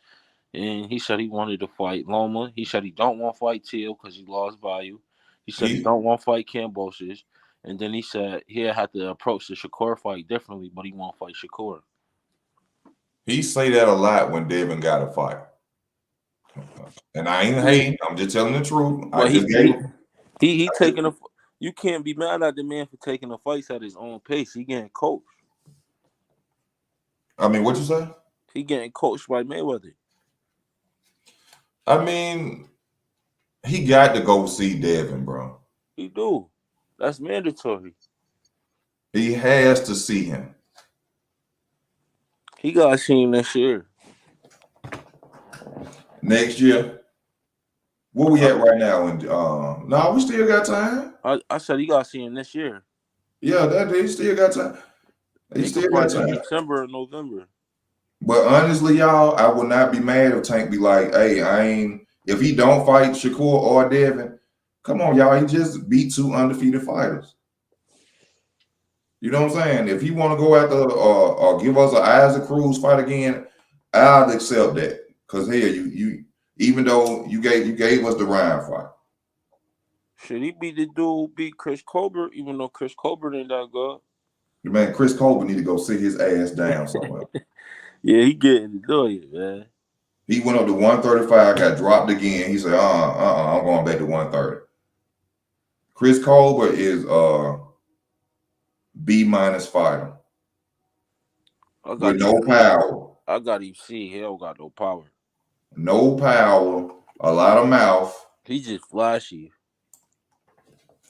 and he said he wanted to fight Loma. He said he don't want to fight Teal because he lost value. He said he don't want to fight Cambosis, and then he said he had to approach the Shakur fight differently, but he won't fight Shakur. He say that a lot when Devin got a fight, and I ain't hating. I'm just telling the truth. But I just gave him. he taking a. You can't be mad at the man for taking the fights at his own pace. He getting coached. I mean, what you say? He getting coached by Mayweather. I mean, he got to go see Devin, bro. He do. That's mandatory. He has to see him. He got to see him next year. Next year? Where we at right now? And no, we still got time. I said he got to see him this year. Yeah, he still got time. He still got time. In December or November. But honestly, y'all, I would not be mad if Tank be like, hey, if he don't fight Shakur or Devin, come on, y'all, he just beat 2 undefeated fighters. You know what I'm saying? If he want to go after or give us an Isaac Cruz fight again, I'll accept that. Cause here you even though you gave us the Ryan fight. Should he be the dude who beat Chris Colbert, even though Chris Colbert ain't that good? Man, Chris Colbert need to go sit his ass down somewhere. Yeah, he getting to do it, man. He went up to 135, got dropped again. He said, I'm going back to 130. Chris Colbert is B- fighter. With no power. I got him see. He don't got no power. No power. A lot of mouth. He just flashy.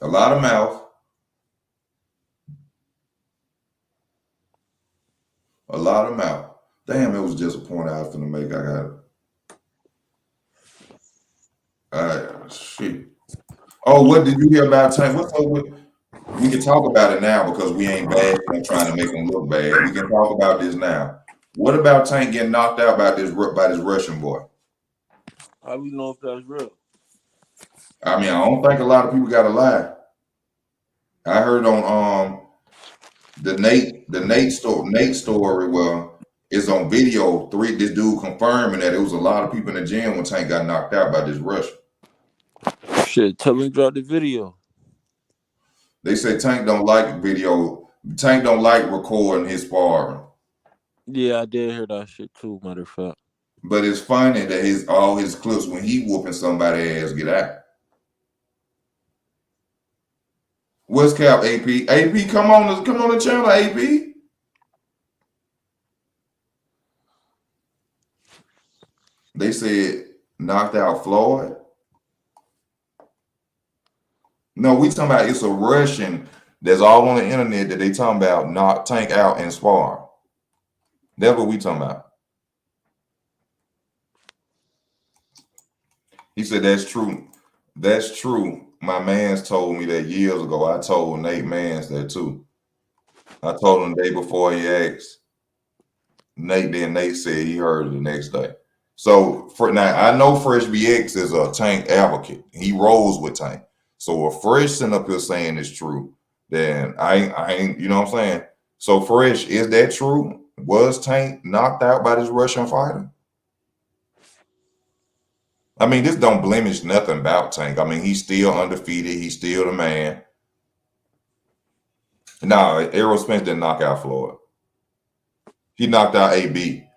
A lot of mouth. A lot of mouth. Damn, it was just a point I was gonna make. I got it. Shit. Oh, what did you hear about Tank? What's up with we can talk about it now because we ain't bad. I'm trying to make them look bad. We can talk about this now. What about Tank getting knocked out by this Russian boy? How we know if that's real? I mean, I don't think a lot of people got to lie. I heard on the Nate story. Well, it's on video. This dude confirming that it was a lot of people in the gym when Tank got knocked out by this Russian. Shit, tell him drop the video. They say Tank don't like video. Tank don't like recording his sparring. Yeah, I did hear that shit too. Matter of fact. But it's funny that all his clips when he whooping somebody's ass get out. What's cap, AP? AP, come on the channel, AP. They said knocked out Floyd. No, we talking about it's a Russian that's all on the internet that they talking about knock Tank out and spar. That's what we talking about. He said that's true. That's true. My man's told me that years ago. I told Nate Mans that too. I told him the day before he asked Nate. Then Nate said he heard it the next day. So now I know Fresh BX is a Tank advocate. He rolls with Tank. So if Fresh sitting up here saying it's true, then I ain't, you know what I'm saying? So Fresh, is that true? Was Tank knocked out by this Russian fighter? I mean, this don't blemish nothing about Tank. I mean, he's still undefeated. He's still the man. No, Errol Spence didn't knock out Floyd. He knocked out AB.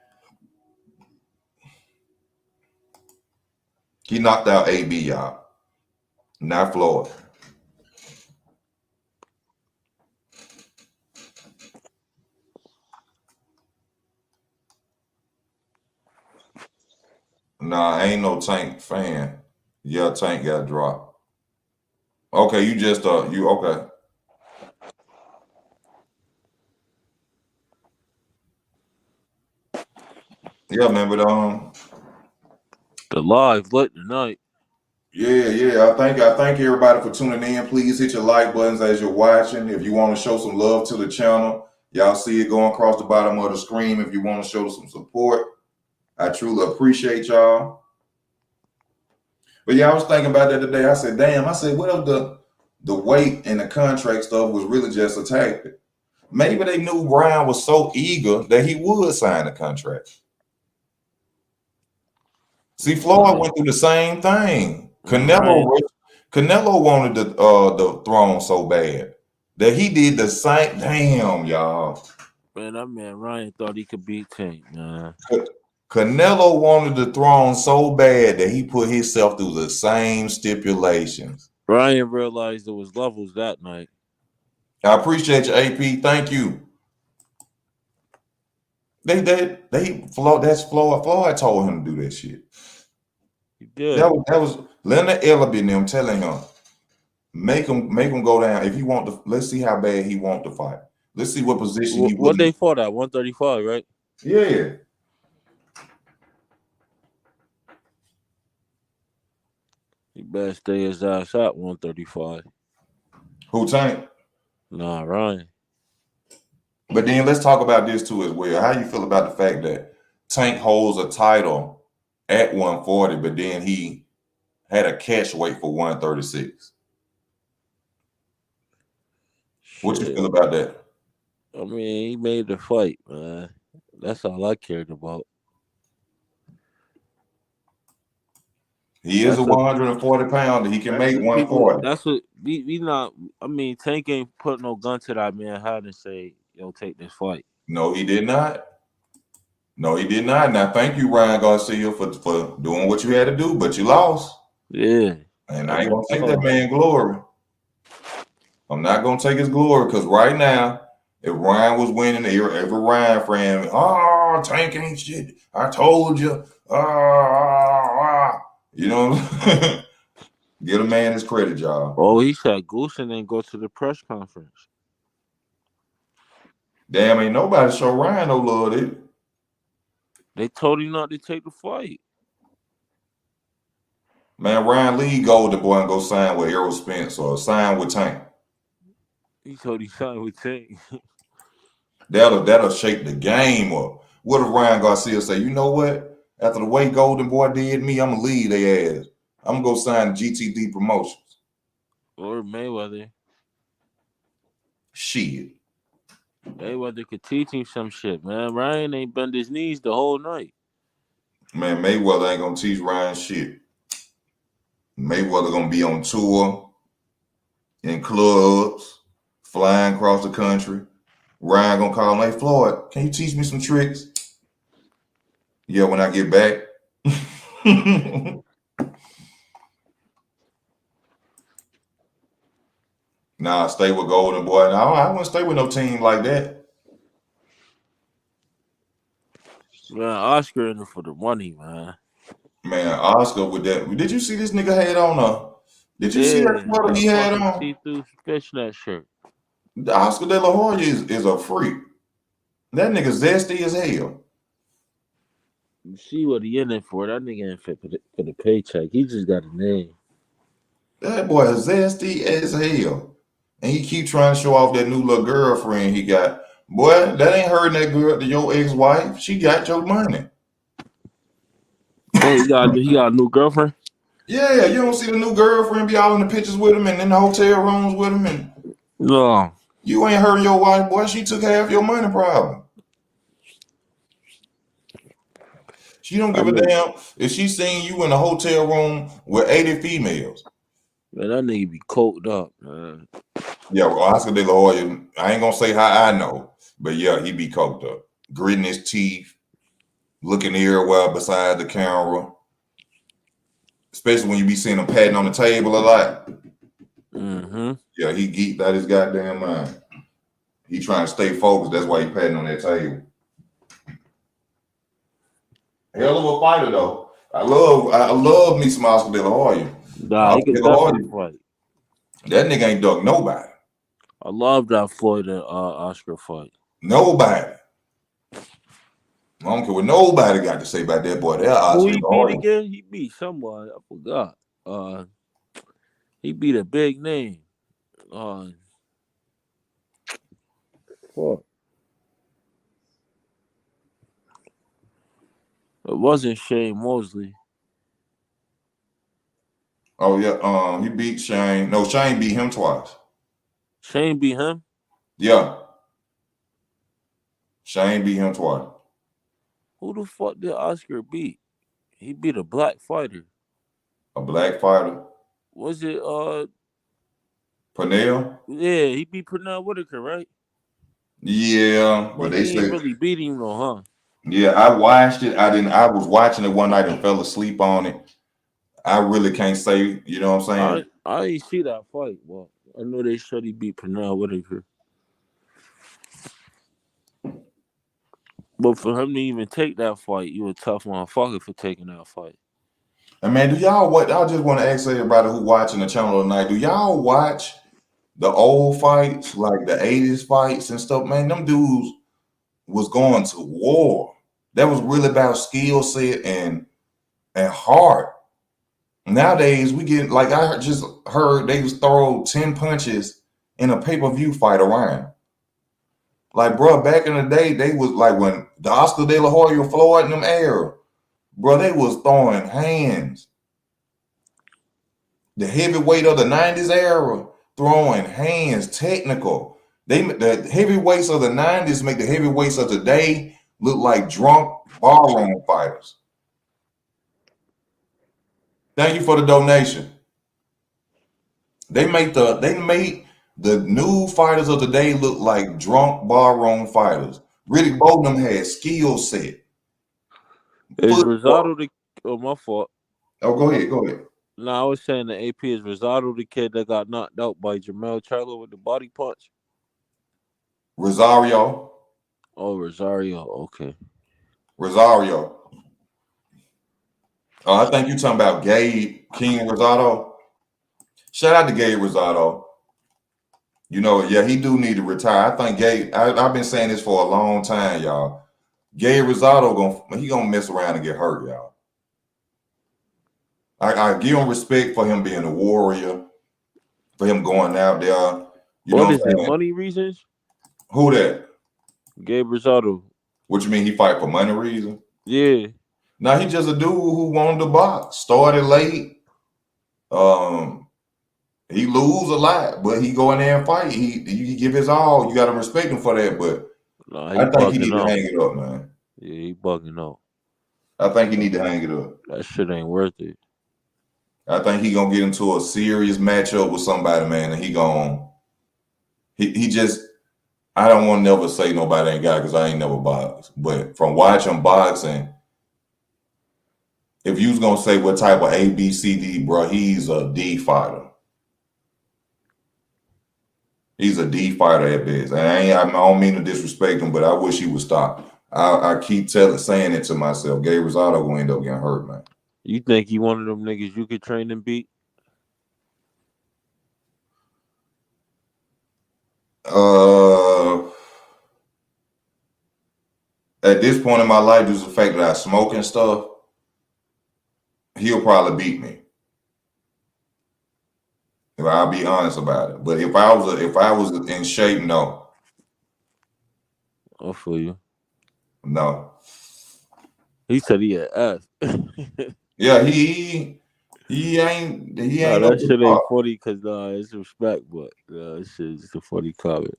He knocked out AB, y'all. Not Floyd. Nah, ain't no Tank fan. Yeah, Tank got dropped. Okay, you just you okay. Yeah, man, but The live lit tonight. Yeah. I thank everybody for tuning in. Please hit your like buttons as you're watching. If you want to show some love to the channel, y'all see it going across the bottom of the screen. If you want to show some support, I truly appreciate y'all. But yeah, I was thinking about that today. I said, damn, what if the weight and the contract stuff was really just a tactic? Maybe they knew Brian was so eager that he would sign a contract. See, Floyd went through the same thing. Canelo wanted the throne so bad that he did the same. Damn, y'all. Man, that man Ryan thought he could beat Tank, man. Canelo wanted the throne so bad that he put himself through the same stipulations. Ryan realized there was levels that night. I appreciate you, AP. Thank you. That's Floyd. Floyd told him to do that shit. He did. That was Leonard Ellaby and them telling him, make him go down. If he want to, let's see how bad he want to fight. Let's see what position he would. What they fought at 135, right? Yeah. He better stay his ass at 135. Who, Tank? Nah, Ryan. But then let's talk about this too as well. How you feel about the fact that Tank holds a title at 140, but then he had a catch weight for 136? What you feel about that? I mean, he made the fight, man. That's all I cared about. He is a 140 pounder. He can make 140. That's what we not. I mean, Tank ain't put no gun to that man head and say, "Yo, take this fight." No, he did not. Now, thank you, Ryan Garcia, for doing what you had to do, but you lost. Yeah. And I ain't gonna take that man glory. I'm not gonna take his glory because right now, if Ryan was winning, every Ryan friend, oh, Tank ain't shit. I told you. You know, get a man his credit, y'all. Oh, he said Goose and then go to the press conference. Damn, ain't nobody show Ryan no love, did it? They told him not to take the fight. Man, Ryan Lee go the boy and go sign with Errol Spence or sign with Tank. He told he signed with Tank. That'll shake the game up. What if Ryan Garcia say, you know what? After the way Golden Boy did me, I'm gonna leave their ass. I'm gonna go sign GTD Promotions. Or Mayweather. Shit. Mayweather could teach him some shit, man. Ryan ain't bend his knees the whole night. Man, Mayweather ain't gonna teach Ryan shit. Mayweather gonna be on tour in clubs, flying across the country. Ryan gonna call him, hey Floyd, can you teach me some tricks? Yeah, when I get back. Nah, stay with Golden Boy. No, I wouldn't stay with no team like that. Man, Oscar in it for the money, man. Man, Oscar with that. Did you see this nigga had on a? Did you see that Yeah, sweater that he had fucking on? see-through fishnet shirt. Oscar De La Hoya is a freak. That nigga zesty as hell. You see what he in it for? That nigga ain't fit for the paycheck. He just got a name. That boy is zesty as hell. And he keep trying to show off that new little girlfriend he got. Boy, that ain't hurting that girl to your ex-wife. She got your money. Oh, he got a new girlfriend? Yeah, you don't see the new girlfriend be all in the pictures with him and in the hotel rooms with him, and No. you ain't hurting your wife, boy. She took half your money, problem. She don't I give a know. damn if she seen you in a hotel room with 80 females. Man, that nigga be coked up, man. Yeah, well, Oscar De La Hoya, I ain't gonna say how I know, but yeah, he be coked up. Gritting his teeth, looking everywhere beside the camera. Especially when you be seeing him patting on the table a lot. Mm-hmm. Yeah, he geeked out his goddamn mind. He trying to stay focused. That's why he patting on that table. Hell of a fighter though. I love me some Oscar De La Hoya. Nah, he Oscar De could La definitely Hoya, fight. that nigga ain't duck nobody. I love that Floyd and Oscar fight. Nobody. I don't care what nobody got to say about that boy. That Who Oscar De he La beat Hoya. again? He beat someone. I forgot. He beat a big name. Uh, fuck. It wasn't Shane Mosley. Oh yeah, he beat Shane. No, Shane beat him twice. Shane beat him. Yeah, Shane beat him twice. Who the fuck did Oscar beat? He beat a black fighter. A black fighter, Was it? Pernell. Yeah, he beat Pernell Whitaker, right? Yeah, but But they he ain't said, really beat him though, huh? yeah, I watched it. I didn't. I was watching it one night and fell asleep on it. I really can't say. You know what I'm saying? I ain't see that fight. Well, I know they said he beat Pernell Whitaker, but for him to even take that fight, you a tough motherfucker for taking that fight. And man, do y'all what? I just want to ask everybody who watching the channel tonight. Do y'all watch the old fights, like the '80s fights and stuff? Man, them dudes was going to war. That was really about skill set and heart. Nowadays, we get like just heard they just throw 10 punches in a pay-per-view fight around. Like, bro, back in the day, they was like when the Oscar De La Hoya Floyd in them era, bro, they was throwing hands. The heavyweight of the 90s era, throwing hands, technical. The heavyweights of the 90s make the heavyweights of today look like drunk barroom fighters. Thank you for the donation. They made the new fighters of today look like drunk barroom fighters. Riddick Bowe had skill set, Is footwork. Rosado the? Oh, my fault. Oh, go ahead, go ahead. No, I was saying the AP is Rosado the kid that got knocked out by Jamel Charlo with the body punch. Rosario, Oh, Rosario. Okay. Rosario. Oh, I think you talking about Gabe King Rosado. Shout out to Gabe Rosado. You know, yeah, he do need to retire. I think Gabe. I've been saying this for a long time, y'all. Gabe Rosado gonna mess around and get hurt, y'all. I give him respect for him being a warrior, for him going out there. You know What what is I'm it? saying? Money reasons? Who that? Gabe Rosado. What you mean he fight for money reason? Yeah. Now he just a dude who wanted to box. Started late. Um, he lose a lot, but he go in there and fight. He give his all. You got to respect him for that. But Nah, he I think he bugging need to out. hang it up, man. Yeah, he bugging out. I think he need to hang it up. That shit ain't worth it. I think he gonna get into a serious matchup with somebody, man, and he just. I don't want to never say nobody ain't got because I ain't never boxed. But from watching boxing, if you was gonna say what type of A, B, C, D, bro, he's a D fighter. He's a D fighter at best. And I don't mean to disrespect him, but I wish he would stop. I keep saying it to myself. Gabe Rosado will end up getting hurt, man. You think he one of them niggas you could train and beat? Uh, at this point in my life, due to the fact that I smoke and stuff, he'll probably beat me. If I'll be honest about it. But if I was in shape, no. I feel you. No. He said he had F. Yeah, he ain't Nah, no that good shit ain't part. funny because it's respect, but that shit is a funny comment.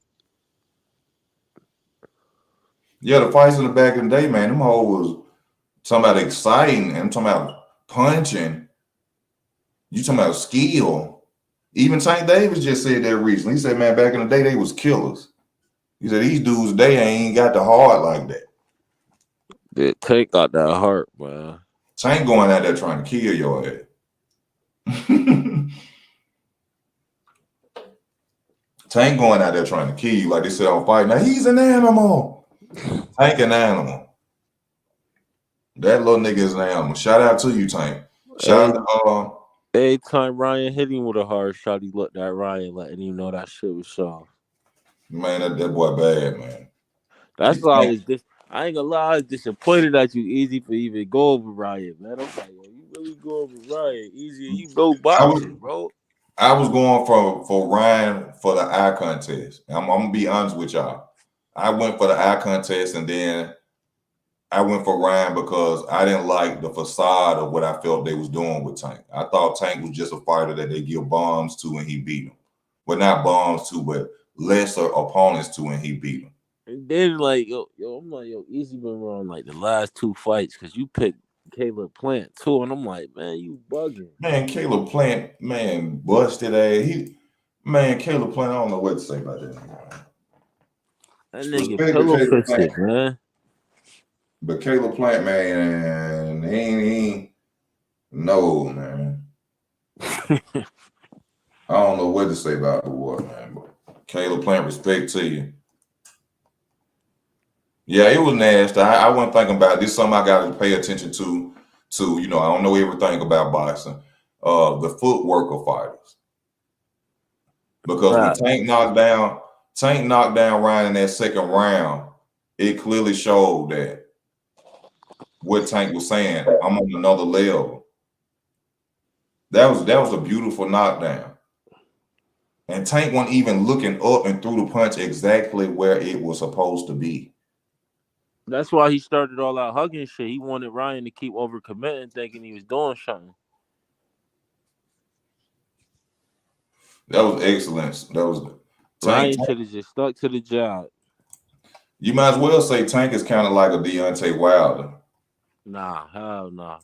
Yeah, the fights in the back in the day, man, them hoes was talking about exciting and I'm talking about punching. You talking about skill. Even Tank Davis just said that recently. He said, man, back in the day, they was killers. He said, these dudes today ain't got the heart like that. The Tank got that heart, man. Tank going out there trying to kill your ass. Tank going out there trying to kill you like they said on Fight. Now, he's an animal. Tank an animal. That little nigga is an animal. Shout out to you, Tank. Shout out to Every time Ryan hit him with a hard shot, he looked at Ryan, letting him know that shit was soft. man, that boy bad, man. That's why I ain't gonna lie, I was disappointed at you, Easy, for even go over Ryan, man. I'm like, yo, you really go over Ryan, Easy, you know I was boxing, bro. I was going for Ryan for the eye contest. I'm gonna be honest with y'all. I went for the eye contest and then I went for Ryan because I didn't like the facade of what I felt they was doing with Tank. I thought Tank was just a fighter that they give bombs to and he beat him. Well, not bombs to, but lesser opponents to and he beat them. And then like, I'm like, Easy been wrong like the last two fights because you picked Caleb Plant too, and I'm like, man, you bugging. Man, Caleb Plant, man, busted ass. Caleb Plant, I don't know what to say about that. That nigga Respect to pillow Caleb Plant. fisted, man. But Caleb Plant, man, he ain't no, man. I don't know what to say about the war, man. But Caleb Plant, respect to you. Yeah, it was nasty. I wasn't thinking about it. This is something I got to pay attention to. I don't know everything about boxing. The footwork of fighters. Because when Right. Tank knocked down Ryan in that second round, it clearly showed that what Tank was saying, I'm on another level. That was a beautiful knockdown. And Tank wasn't even looking up and threw the punch exactly where it was supposed to be. That's why he started all out hugging shit. He wanted Ryan to keep overcommitting, thinking he was doing something. That was excellence. That was Tank. Ryan should have just stuck to the job. You might as well say Tank is kind of like a Deontay Wilder. Nah, hell nah.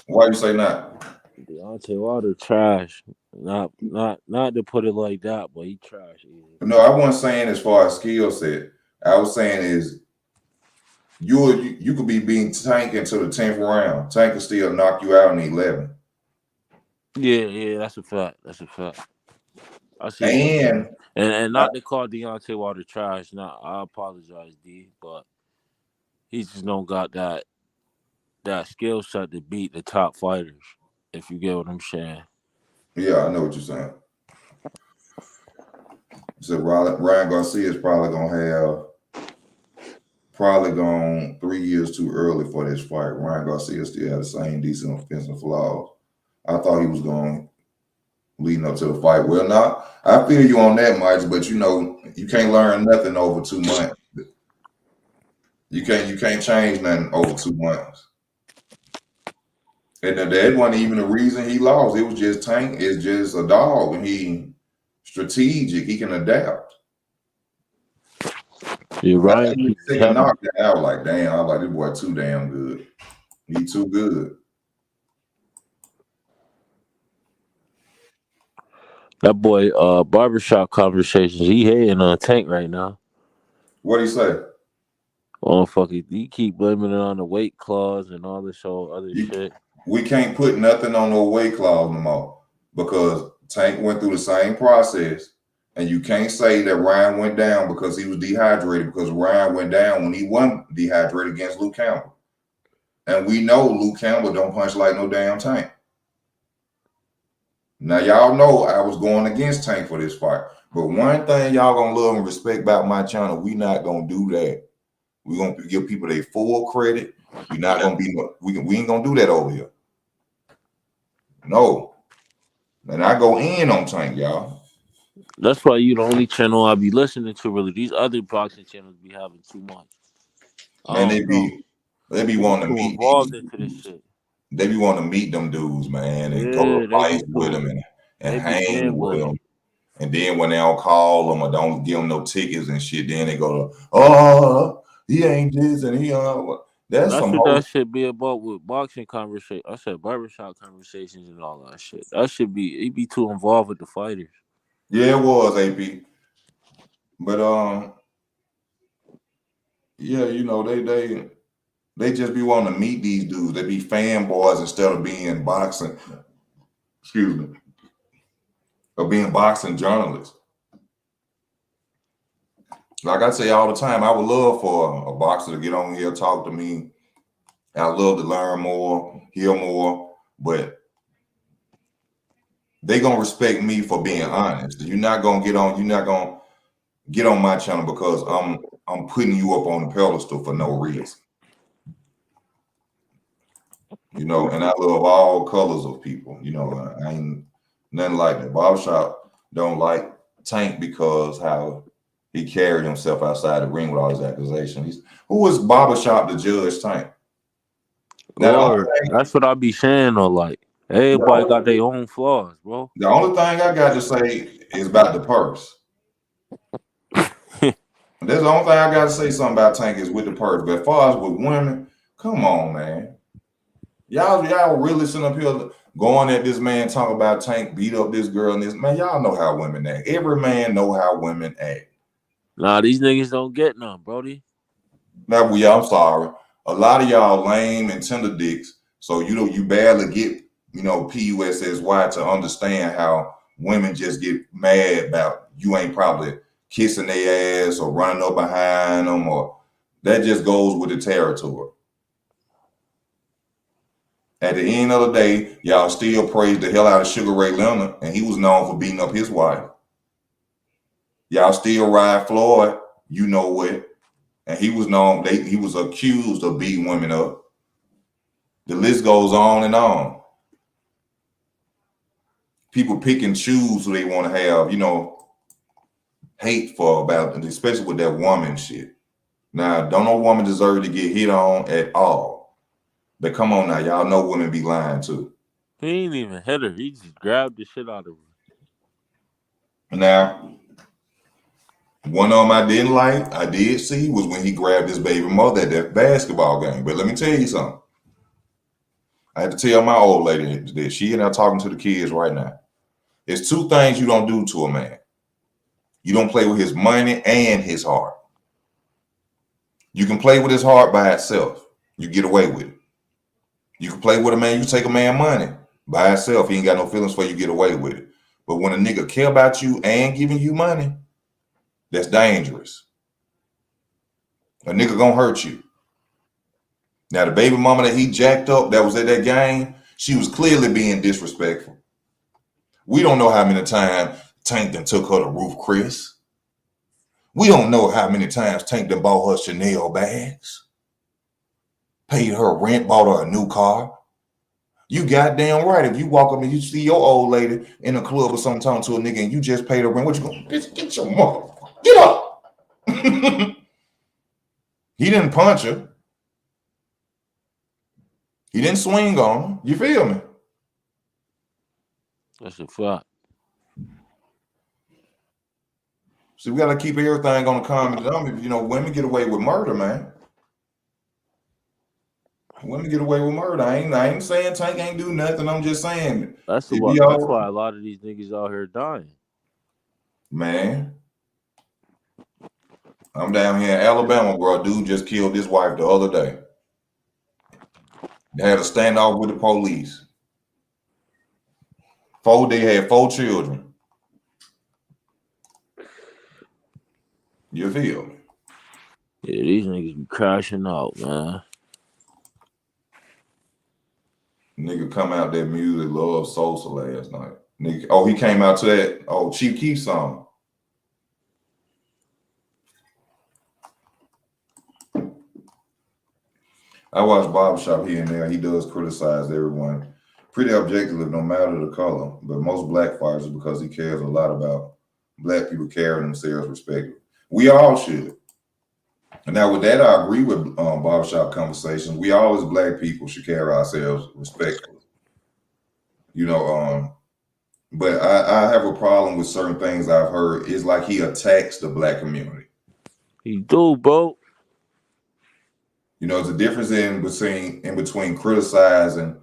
Why you say not? Deontay Wilder trash. Not to put it like that, but he trash. Easy. No, I wasn't saying as far as skill set. I was saying is you could be being Tank into the 10th round. Tank could still knock you out in 11. Yeah, that's a fact. That's a fact. I see what you're saying. And And not to call Deontay Wilder trash. Nah, I apologize, D, but he just don't got that skill set to beat the top fighters. If you get what I'm saying. yeah, I know what you're saying. So Ryan Garcia is probably gone 3 years too early for this fight. Ryan Garcia still had the same decent offensive flaws. I thought he was going leading up to the fight. Well, now I feel you on that, Mike, but you can't learn nothing over 2 months. You can't change nothing over 2 months. And that wasn't even the reason he lost. It was just Tank is just a dog, and he strategic. He can adapt. Yeah, That's Ryan how you keep second telling me. knockdown out. Like, damn, I was like, this boy too damn good. He too good. That boy, barbershop conversations. He hating on Tank right now. What'd he say? Oh fucking, he keep blaming it on the weight clause and all this whole other You, shit. we can't put nothing on no weight clause no more because Tank went through the same process, and you can't say that Ryan went down because he was dehydrated because Ryan went down when he wasn't dehydrated against Luke Campbell, and we know Luke Campbell don't punch like no damn Tank. Now y'all know I was going against Tank for this fight, but one thing y'all gonna love and respect about my channel, we not gonna do that. We gonna give people their full credit. We not gonna be we ain't gonna do that over here. No. And I go in on Tank, y'all. That's why you the only channel I be listening to. Really, these other boxing channels be having too much. I Man, don't know. they be They be wanting to too meet these involved into this dudes. shit. They be wanting to meet them dudes, man, and go to Yeah, they be fights with them too. and They be hang with gambling. them. And then when they don't call them or don't give them no tickets and shit, then they go to, oh, he ain't this and he that's That's some what whole that should be about with boxing conversation. I said barbershop conversations and all that shit. That should be. He be too involved with the fighters. yeah, it was AP. But yeah, they just be wanting to meet these dudes. They be fanboys instead of being boxing, excuse me, or being boxing journalists. Like I say all the time, I would love for a boxer to get on here, talk to me. I love to learn more, hear more, but they gonna respect me for being honest. You're not gonna get on my channel because I'm putting you up on the pedestal for no reason. And I love all colors of people. I ain't nothing like that. Barbershop don't like Tank because how he carried himself outside the ring with all his accusations. Who was Barbershop to judge Tank? Now Or that's what I be saying. Or like the everybody only, got their own flaws, bro. the only thing I got to say is about the purse. That's the only thing I got to say something about Tank is with the purse. But as far as with women, come on, man. Y'all really sitting up here going at this man talking about Tank beat up this girl and this man. Y'all know how women act. Every man know how women act. Nah, these niggas don't get none, Brody. Now, I'm sorry. A lot of y'all lame and tender dicks. So you barely get PUSSY to understand how women just get mad about you ain't probably kissing their ass or running up behind them, or that just goes with the territory. At the end of the day, y'all still praise the hell out of Sugar Ray Leonard, and he was known for beating up his wife. Y'all still ride Floyd, you know what? And he was known, he was accused of beating women up. The list goes on and on. People pick and choose who they want to have, hate for about, especially with that woman shit. Now, don't no woman deserve to get hit on at all. But come on now, y'all know women be lying too. He ain't even hit her. He just grabbed the shit out of her. Now, one of them I didn't like, I did see, was when he grabbed his baby mother at that basketball game. But let me tell you something. I had to tell my old lady that she and I talking to the kids right now. There's two things you don't do to a man. You don't play with his money and his heart. You can play with his heart by itself. You get away with it. You can play with a man, you take a man money by itself. He ain't got no feelings for you, get away with it. But when a nigga care about you and giving you money, that's dangerous. A nigga gonna hurt you. Now, the baby mama that he jacked up that was at that game, she was clearly being disrespectful. We don't know how many times Tank done took her to Ruth Chris. We don't know how many times Tank done bought her Chanel bags, paid her rent, bought her a new car. You goddamn right. If you walk up and you see your old lady in a club or something talking to a nigga and you just paid her rent, what you going? Bitch, get your mother. Get up. He didn't punch her. He didn't swing on her. You feel me? That's a fact. See, we gotta keep everything on the common denominator. You know, women get away with murder, man. Women get away with murder. I ain't saying Tank ain't do nothing. I'm just saying That's it why. be That's all why a lot of these niggas out here dying. man. I'm down here in Alabama, bro. A dude just killed his wife the other day. They had a standoff with the police. They had 4 children. You feel me? Yeah, these niggas be crashing out, man. Nigga come out that music Love Sosa last night. Nigga, oh, he came out to that Chief Keef song. I watch Barbershop here and there. He does criticize everyone. Pretty objectively, no matter the color. But most black fighters is because he cares a lot about black people carrying themselves respectively. We all should. And now with that, I agree with Barbershop Conversations. We all as black people should carry ourselves respectfully. You know, but I have a problem with certain things I've heard. It's like he attacks the black community. He do, bro. You know, there's a difference in between criticizing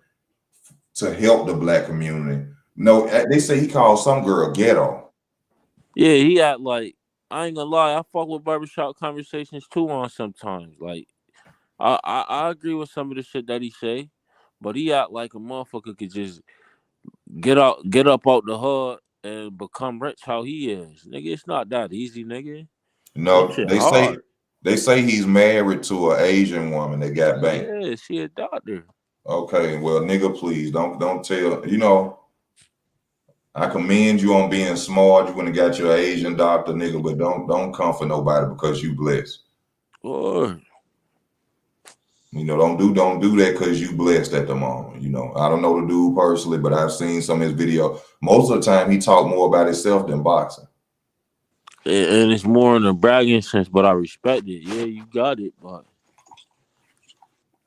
to help the black community. No, they say he called some girl ghetto. Yeah, he act like I ain't gonna lie. I fuck with barbershop conversations too on sometimes. Like I agree with some of the shit that he say, but he act like a motherfucker could just get up out the hood and become rich how he is. Nigga, it's not that easy, nigga. That No, shit hard. they say he's married to an Asian woman that got banked. Yeah, she a doctor. Okay, well, nigga, please don't tell. You know, I commend you on being smart. You wouldn't have got your Asian doctor, nigga, but don't come for nobody because you blessed. Lord. You know, don't do that because you blessed at the moment. You know, I don't know the dude personally, but I've seen some of his video. Most of the time, he talk more about himself than boxing. And it's more in a bragging sense, but I respect it. Yeah, you got it, but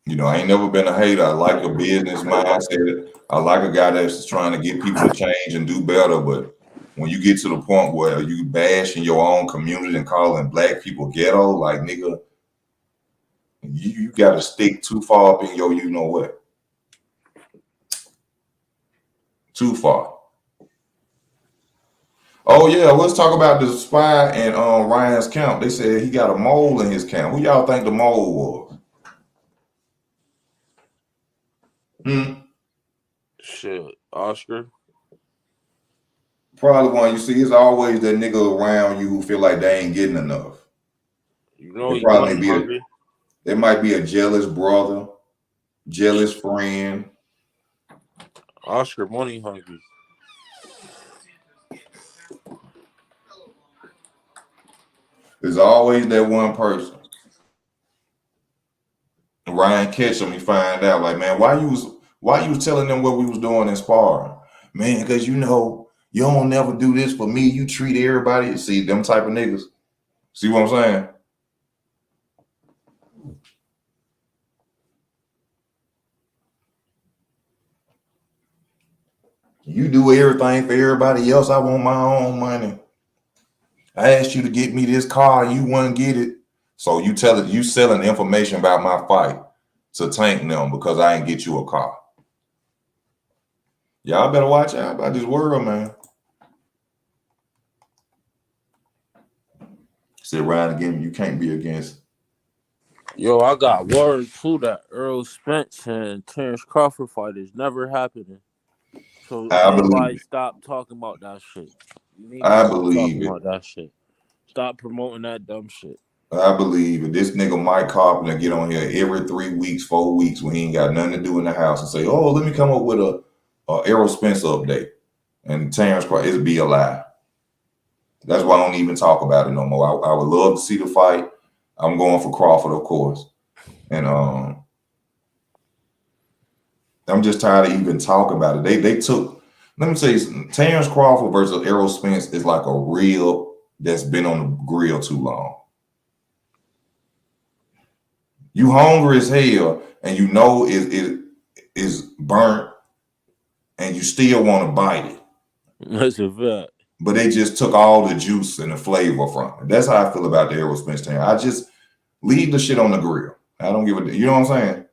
You know, I ain't never been a hater. I like a business mindset. I like a guy that's trying to get people to change and do better. But when you get to the point where you bashing your own community and calling black people ghetto, like nigga, you got to stick too far up in your you know what. Too far. Oh yeah, let's talk about the spy and Ryan's camp. They said he got a mole in his camp. Who y'all think the mole was? Hmm? shit, Oscar. Probably one you see. It's always that nigga around you who feel like they ain't getting enough. You know It he probably money may be hungry. there might be a jealous brother, jealous friend. Oscar money hungry. There's always that one person. Ryan catch him, he find out like, man, why you was telling them what we was doing in sparring? Man, because you know, you don't never do this for me. You treat everybody. See, them type of niggas. See what I'm saying? You do everything for everybody else. I want my own money. I asked you to get me this car, and you wouldn't get it. So you selling information about my fight to Tank them because I ain't get you a car. Y'all better watch out about this world, man. Sit around again, you can't be against. Yo, I got word too that Earl Spence and Terrence Crawford fight is never happening. So I believe anybody it. stop talking about that shit. You need to I stop believe talking it. about that shit. Stop promoting that dumb shit. I believe it. This nigga Mike Carpenter get on here every 3 weeks, 4 weeks when he ain't got nothing to do in the house and say, "Oh, let me come up with a Errol Spence update." And Terrence Crawford, it'd be a lie. That's why I don't even talk about it no more. I would love to see the fight. I'm going for Crawford, of course, and I'm just tired of even talking about it. They took. Let me tell you something. Terrence Crawford versus Errol Spence is like a reel that's been on the grill too long. You hungry as hell, and you know it is burnt, and you still want to bite it. That's a fact. But they just took all the juice and the flavor from it. That's how I feel about the Errol Spence thing. I just leave the shit on the grill. I don't give a. You know what I'm saying?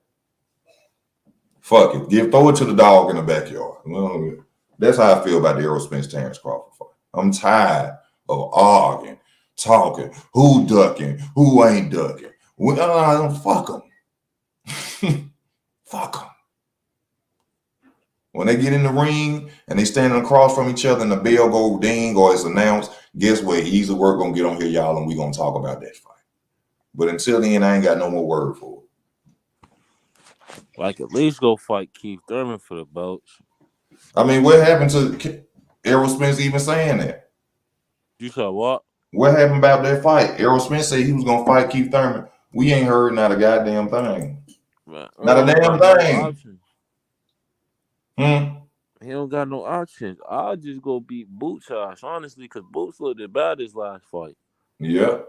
Fuck it. Throw it to the dog in the backyard. That's how I feel about the Errol Spence Terrence Crawford fight. I'm tired of arguing, talking, who ducking, who ain't ducking. Fuck them. Fuck them. When they get in the ring and they standing across from each other and the bell go ding or it's announced, guess what? Easy work gonna get on here, y'all, and we gonna talk about that fight. But until then, I ain't got no more word for it. Like, at least go fight Keith Thurman for the belts. I mean, what happened to Errol Spence even saying that? You saw what? What happened about that fight? Errol Spence said he was gonna fight Keith Thurman. We ain't heard not a goddamn thing. Man, Not a damn thing. He don't got no options. I'll just go beat Boots' ass, honestly, because Boots looked bad his last fight. Yeah.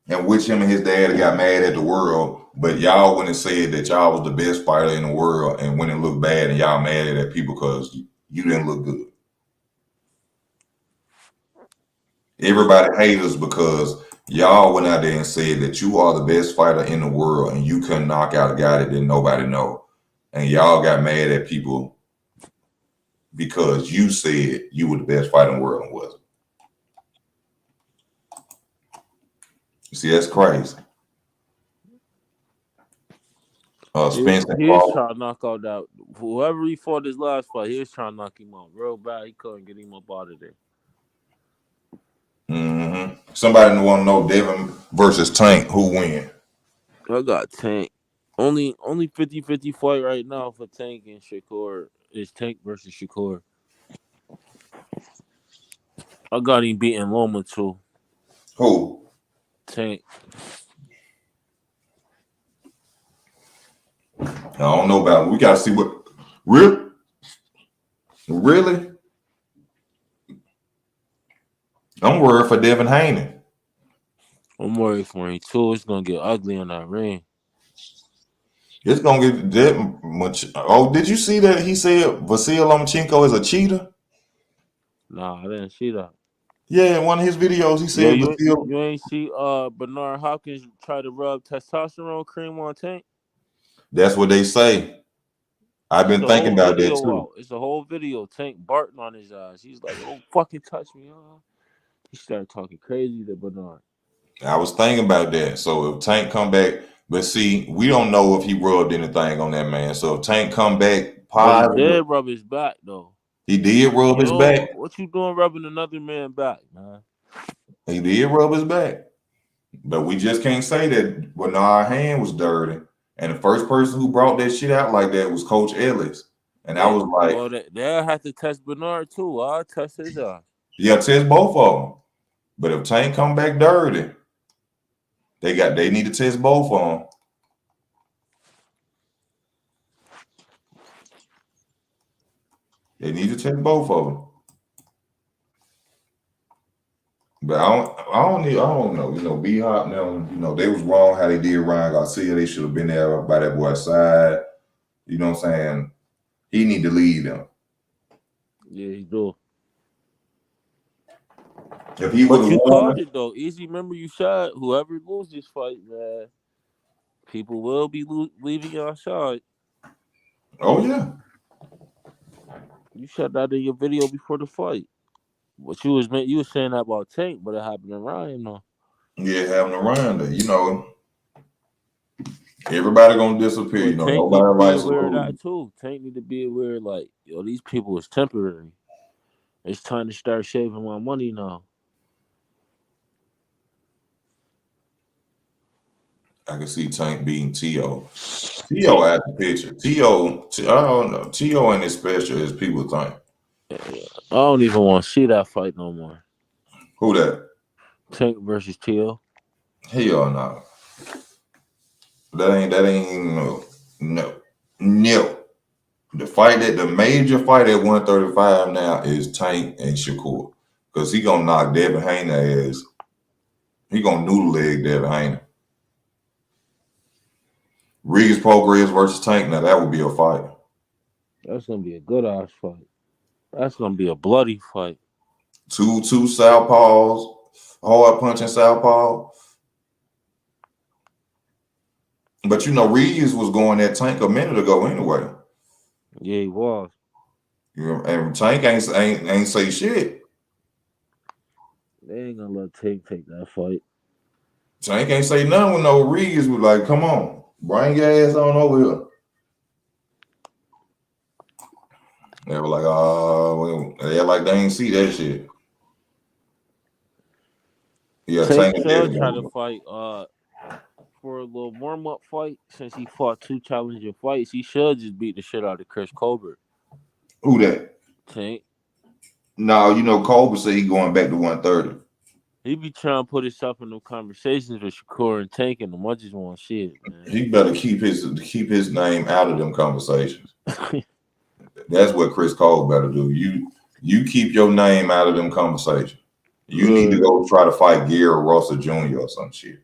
And which him and his dad got mad at the world, but y'all went and said that y'all was the best fighter in the world and when it looked bad and y'all mad at people because you didn't look good. Everybody hates us because y'all went out there and said that you are the best fighter in the world and you couldn't knock out a guy that didn't nobody know. And y'all got mad at people because you said you were the best fighter in the world and wasn't. See, that's crazy. Spence He was trying to knock out that whoever he fought his last fight. He was trying to knock him out real bad. He couldn't get him up out of there. Mm-hmm. Somebody want to know Devin versus Tank. Who win? I got Tank. Only 50-50 fight right now for Tank and Shakur is Tank versus Shakur. I got him beating Loma too. Who? Tank. I don't know about it. We got to see what. Really? I'm worried for Devin Haney. I'm worried for him too. It's gonna get ugly in that ring. It's gonna get that much. Oh, did you see that he said Vasil Lomachenko is a cheater? Nah, I didn't see that. Yeah, in one of his videos, he Yo, said Vasil. you ain't see Bernard Hopkins try to rub testosterone cream on Tank? That's what they say. I've been thinking about that too. It's a whole video. Tank barking on his ass. He's like, "Don't fucking touch me, huh?" He started talking crazy to Bernard. I was thinking about that. So if Tank come back, but see, we don't know if he rubbed anything on that man. So if Tank come back But he positive, did rub his back though. he did rub his back. What you doing rubbing another man back, man? He did rub his back. But we just can't say that Bernard hand was dirty. And the first person who brought that shit out like that was Coach Ellis. And I was like, well, they'll have to test Bernard too. I'll test his ass. yeah, test both of them. But if Tank come back dirty, they need to test both of them. They need to test both of them. But I don't know. You know, B Hop now, you know, they was wrong how they did Ryan Garcia. They should have been there by that boy's side. You know what I'm saying? He need to lead them. Yeah, he do. If he would have won, called it though. Easy, remember you said whoever loses this fight, man, people will be leaving your side. Oh yeah. You said that in your video before the fight. What you was saying that about Tank, but it happened to Ryan though. Yeah, having a run there, you know. Everybody gonna disappear, But you know. Tank Nobody need to be likes aware of to that too. Tank need to be aware, like, yo, these people is temporary. It's time to start shaving my money now. I can see Tank beating T.O. T.O. at the picture. T.O. I don't know. T.O. ain't as special as people think. I don't even want to see that fight no more. Who that? Tank versus T.O. Hell no. That ain't no. No. The major fight at 135 now is Tank and Shakur. Because he gonna knock Devin Haney ass. He gonna noodle leg Devin Haney. Regis Progress versus Tank. Now that would be a fight. That's gonna be a good ass fight. That's gonna be a bloody fight. Two southpaws, hard punching southpaw. But you know, Regis was going at Tank a minute ago anyway. Yeah, he was. You know, and Tank ain't say shit. They ain't gonna let Tank take that fight. Tank ain't say nothing when no Regis was like, come on, bring your ass on over here. They were like, oh, they like they ain't see that shit. Yeah, Tank Tank is should try to definitely. fight for a little warm up fight since he fought 2 challenging fights. He should just beat the shit out of Chris Colbert. Who that? Tank. No, you know, Colbert said he going back to 130. He be trying to put himself in them conversations with Shakur and Tank and them. I just want shit, man. He better keep his name out of them conversations. That's what Chris Cole better do. You keep your name out of them conversations. You need to go try to fight Gary Russell Jr. or some shit.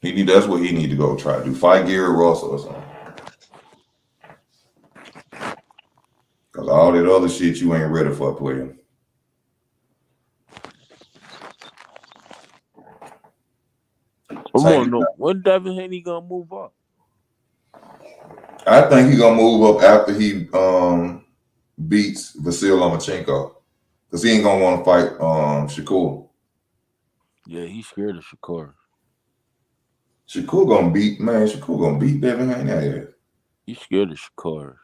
That's what he need to go try to do. Fight Gary Russell or something. Cause all that other shit you ain't ready for, player. I want to know when Devin Haney gonna move up. I think he gonna move up after he beats Vasil Lomachenko. Cause he ain't gonna want to fight Shakur. Yeah, he's scared of Shakur. Shakur gonna beat Devin Haney. He's scared of Shakur.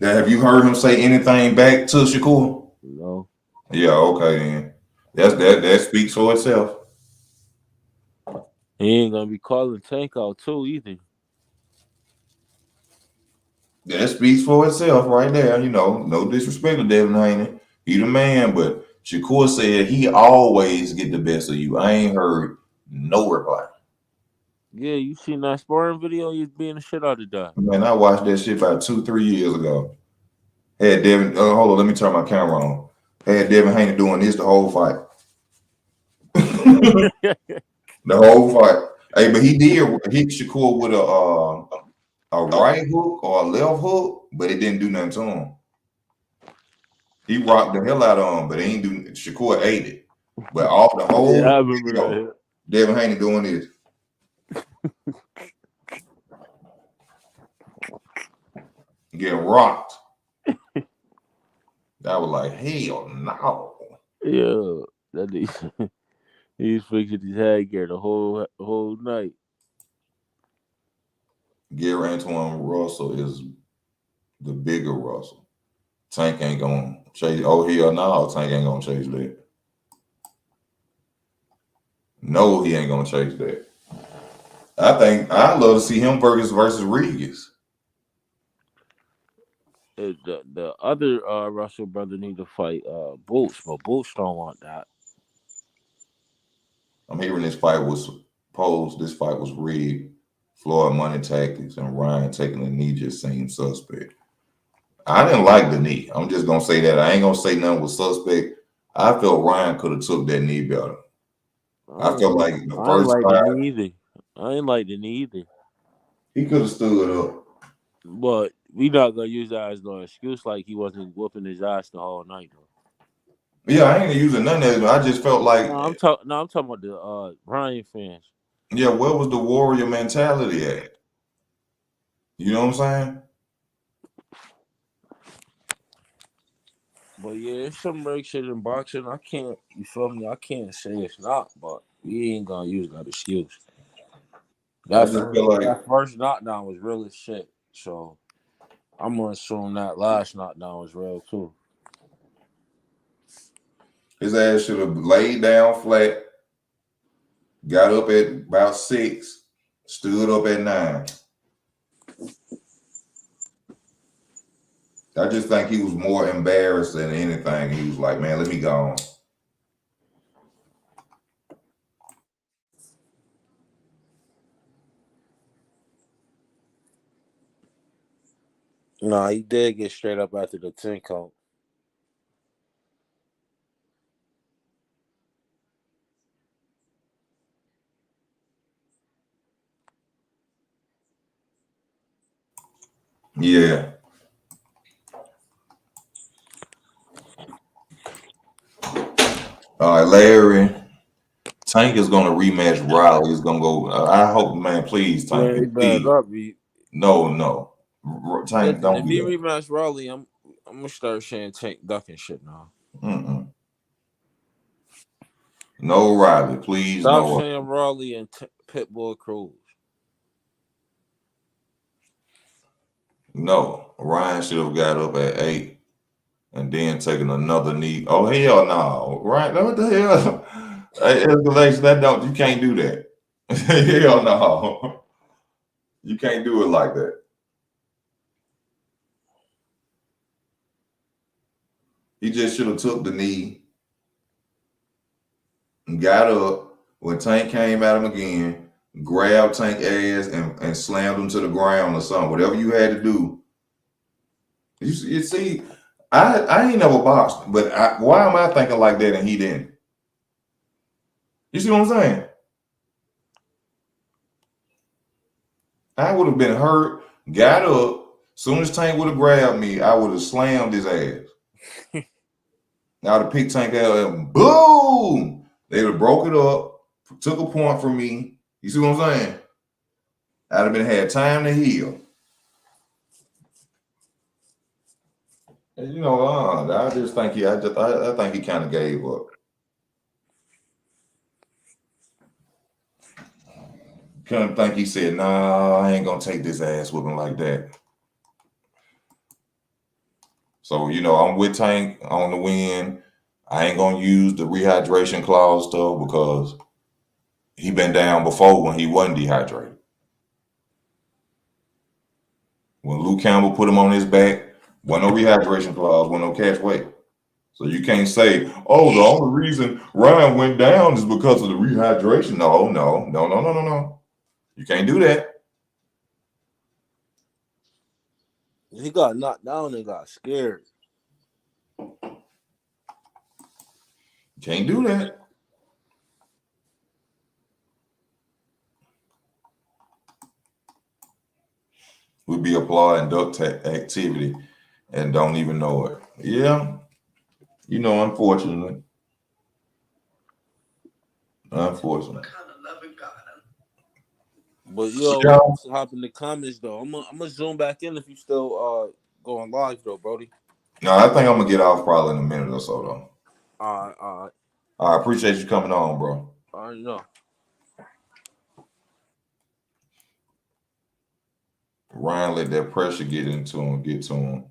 Have you heard him say anything back to Shakur? No. Yeah, okay then. That speaks for itself. He ain't gonna be calling Tank out too either. That speaks for itself right there. You know, no disrespect to Devin Haney. He the man, but Shakur said he always get the best of you. I ain't heard no reply. Yeah, you seen that sparring video? He's being the shit out of that. Man, I watched that shit about 2-3 years ago. Had Devin, hold on, let me turn my camera on. Had Devin Haney doing this the whole fight. The whole fight. Hey, but he did hit Shakur with a right hook or a left hook, but it didn't do nothing to him. He rocked the hell out of him, but he ain't do. Shakur ate it. But off the whole Yeah, I remember video, that. Devin Haney doing this. Getting rocked. I was like, hell no. Yeah, that he's fixing his head gear the whole night. Gary Antoine Russell is the bigger Russell. Tank ain't gonna chase. Oh hell no, Tank ain't gonna chase that. No, he ain't gonna chase that. I think I'd love to see him versus Regis. The other Russell brother need to fight Boots, but Boots don't want that. I'm hearing this fight was posed. This fight was rigged. Floyd money tactics and Ryan taking the knee just seemed suspect. I didn't like the knee. I'm just gonna say that. I ain't gonna say nothing was suspect. I felt Ryan could have took that knee better. I felt like the I ain't first like the fight knee either. I ain't like the knee either. he could have stood up. But we not gonna use that as no excuse. Like he wasn't whooping his ass the whole night though. Yeah, I ain't using none of that. I just felt like, No, I'm talking. No, I'm talking about the Ryan fans. yeah, where was the warrior mentality at? You know what I'm saying? But yeah, it's some break shit in boxing. I can't. You feel me? I can't say it's not, but we ain't gonna use that excuse. I just feel like That first knockdown was real as shit. So I'm gonna assume that last knockdown was real too. his ass should have laid down flat, got up at about 6, stood up at 9. I just think he was more embarrassed than anything. He was like, man, let me go on. Nah, he did get straight up after the 10 count. Yeah. All right, Larry. Tank is gonna rematch Riley. He's gonna go. I hope, man. Please, Tank. Man, he better Please. not be. No. Tank, Listen, don't if do he that. rematch Raleigh, I'm gonna start saying Tank ducking shit now. Mm-mm. No Riley, please. Stop No. saying Raleigh and Pitbull Cruz. No. Ryan should have got up at 8 and then taken another knee. Oh hell no! Right? What the hell? Hey, escalation. That don't. You can't do that. Hell no. You can't do it like that. He just should have took the knee and got up when Tank came at him again, grabbed Tank ass and slammed him to the ground or something. Whatever you had to do. You see, I ain't never boxed, but why am I thinking like that and he didn't? You see what I'm saying? I would have been hurt, got up. Soon as Tank would have grabbed me, I would have slammed his ass. I would have picked Tank out and boom! They would have broke it up, took a point from me. You see what I'm saying? I'd have been had time to heal. And I just think I think he kind of gave up. Kind of think he said, "Nah, I ain't gonna take this ass whooping like that." So I'm with Tank on the win. I ain't gonna use the rehydration clause stuff because he been down before when he wasn't dehydrated. When Luke Campbell put him on his back, wasn't no rehydration clause, wasn't no catch weight. So you can't say, oh, the only reason Ryan went down is because of the rehydration. No. You can't do that. He got knocked down and got scared. You can't do that. We'd be applauding duct activity and don't even know it. Yeah, unfortunately. Unfortunately. But yo, we Yeah. about to hop in the comments though. I'm gonna zoom back in if you still going live though, Brody. No, I think I'm gonna get off probably in a minute or so though. All right. I appreciate you coming on, bro. I already know. Ryan let that pressure get to him,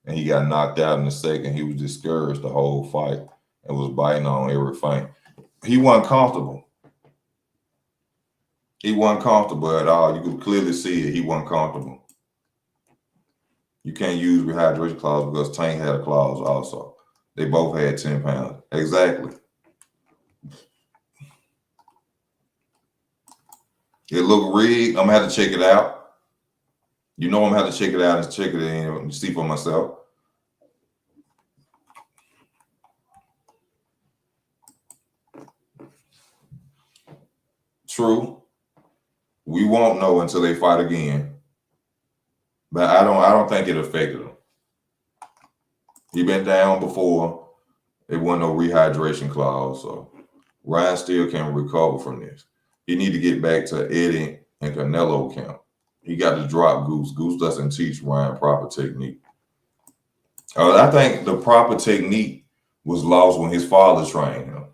and he got knocked out in the second. He was discouraged the whole fight and was biting on every fight. He wasn't comfortable. He wasn't comfortable at all. You could clearly see it. He wasn't comfortable. You can't use rehydration clause because Tank had a clause also. They both had 10 pounds. Exactly. It looked rigged. I'm gonna have to check it out. I'm gonna have to check it out and check it in and see for myself. True. We won't know until they fight again. But I don't think it affected him. He been down before. It wasn't no rehydration clause, so Ryan still can recover from this. He need to get back to Eddie and Canelo camp. He got to drop Goose. Goose doesn't teach Ryan proper technique. I think the proper technique was lost when his father trained him.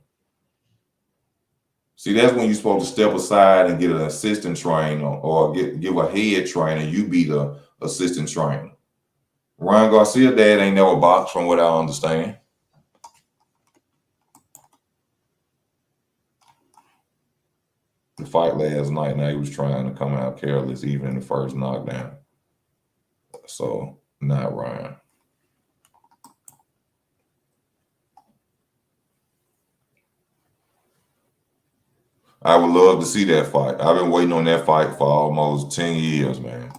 See, that's when you're supposed to step aside and get an assistant trainer or give a head trainer. You be the assistant trainer. Ryan Garcia dad ain't never boxed, from what I understand. The fight last night, now he was trying to come out careless even in the first knockdown. So, not Ryan. I would love to see that fight. I've been waiting on that fight for almost 10 years, man.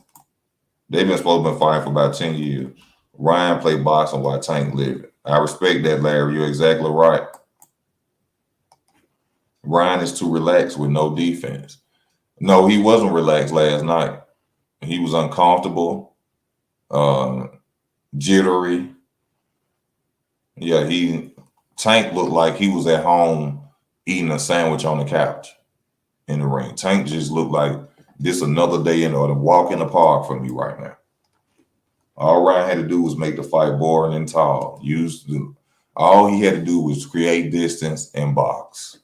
They've been supposed to be fighting for about 10 years. Ryan played boxing while Tank lived. I respect that, Larry. You're exactly right. Ryan is too relaxed with no defense. No, he wasn't relaxed last night. He was uncomfortable, jittery. Yeah, Tank looked like he was at home eating a sandwich on the couch in the ring. Tank just looked like this another day or a walk in the park for me right now. All Ryan had to do was make the fight boring and tall. All he had to do was create distance and box.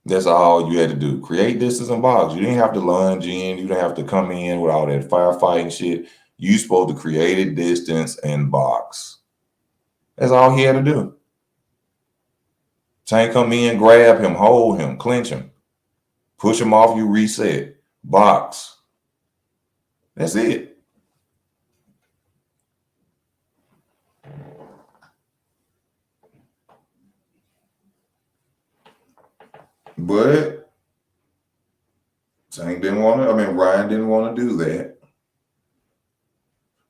That's all you had to do. Create distance and box. You didn't have to lunge in. You didn't have to come in with all that firefighting shit. You supposed to create a distance and box. That's all he had to do. Tank come in, grab him, hold him, clinch him, push him off, you reset, box. That's it. But Ryan didn't want to do that.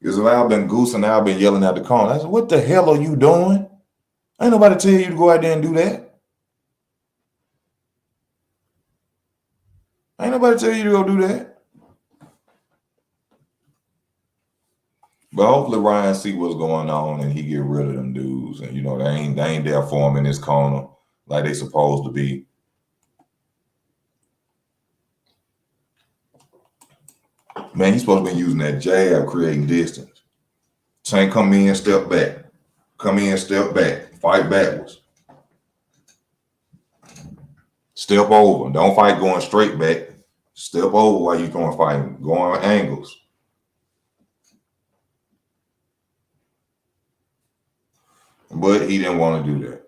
Because I've been goosing, I've been yelling at the corner. I said, what the hell are you doing? Ain't nobody tell you to go out there and do that. Ain't nobody tell you to go do that. But hopefully Ryan see what's going on and he get rid of them dudes. And they ain't there for him in this corner like they supposed to be. Man, he's supposed to be using that jab, creating distance. Tank come in, step back. Come in, step back. Fight backwards. Step over. Don't fight going straight back. Step over while you're going fighting. Going angles. But he didn't want to do that.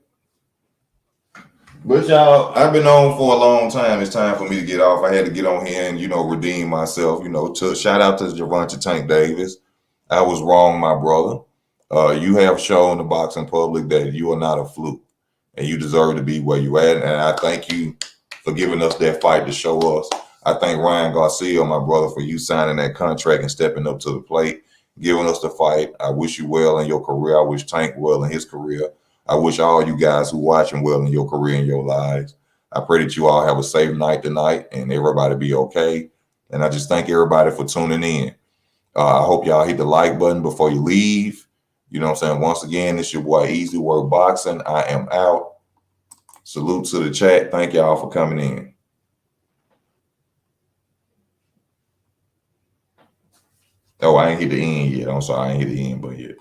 But y'all, I've been on for a long time. It's time for me to get off. I had to get on here and, redeem myself. Shout out to Gervonta Tank Davis. I was wrong, my brother. You have shown the boxing public that you are not a fluke. And you deserve to be where you at. And I thank you for giving us that fight to show us. I thank Ryan Garcia, my brother, for you signing that contract and stepping up to the plate, giving us the fight. I wish you well in your career. I wish Tank well in his career. I wish all you guys who watching well in your career and your lives. I pray that you all have a safe night tonight and everybody be okay. And I just thank everybody for tuning in. I hope y'all hit the like button before you leave. You know what I'm saying? Once again, it's your boy Easy Work Boxing. I am out. Salute to the chat. Thank y'all for coming in. Oh, I ain't hit the end yet. I'm sorry, I ain't hit the end button yet.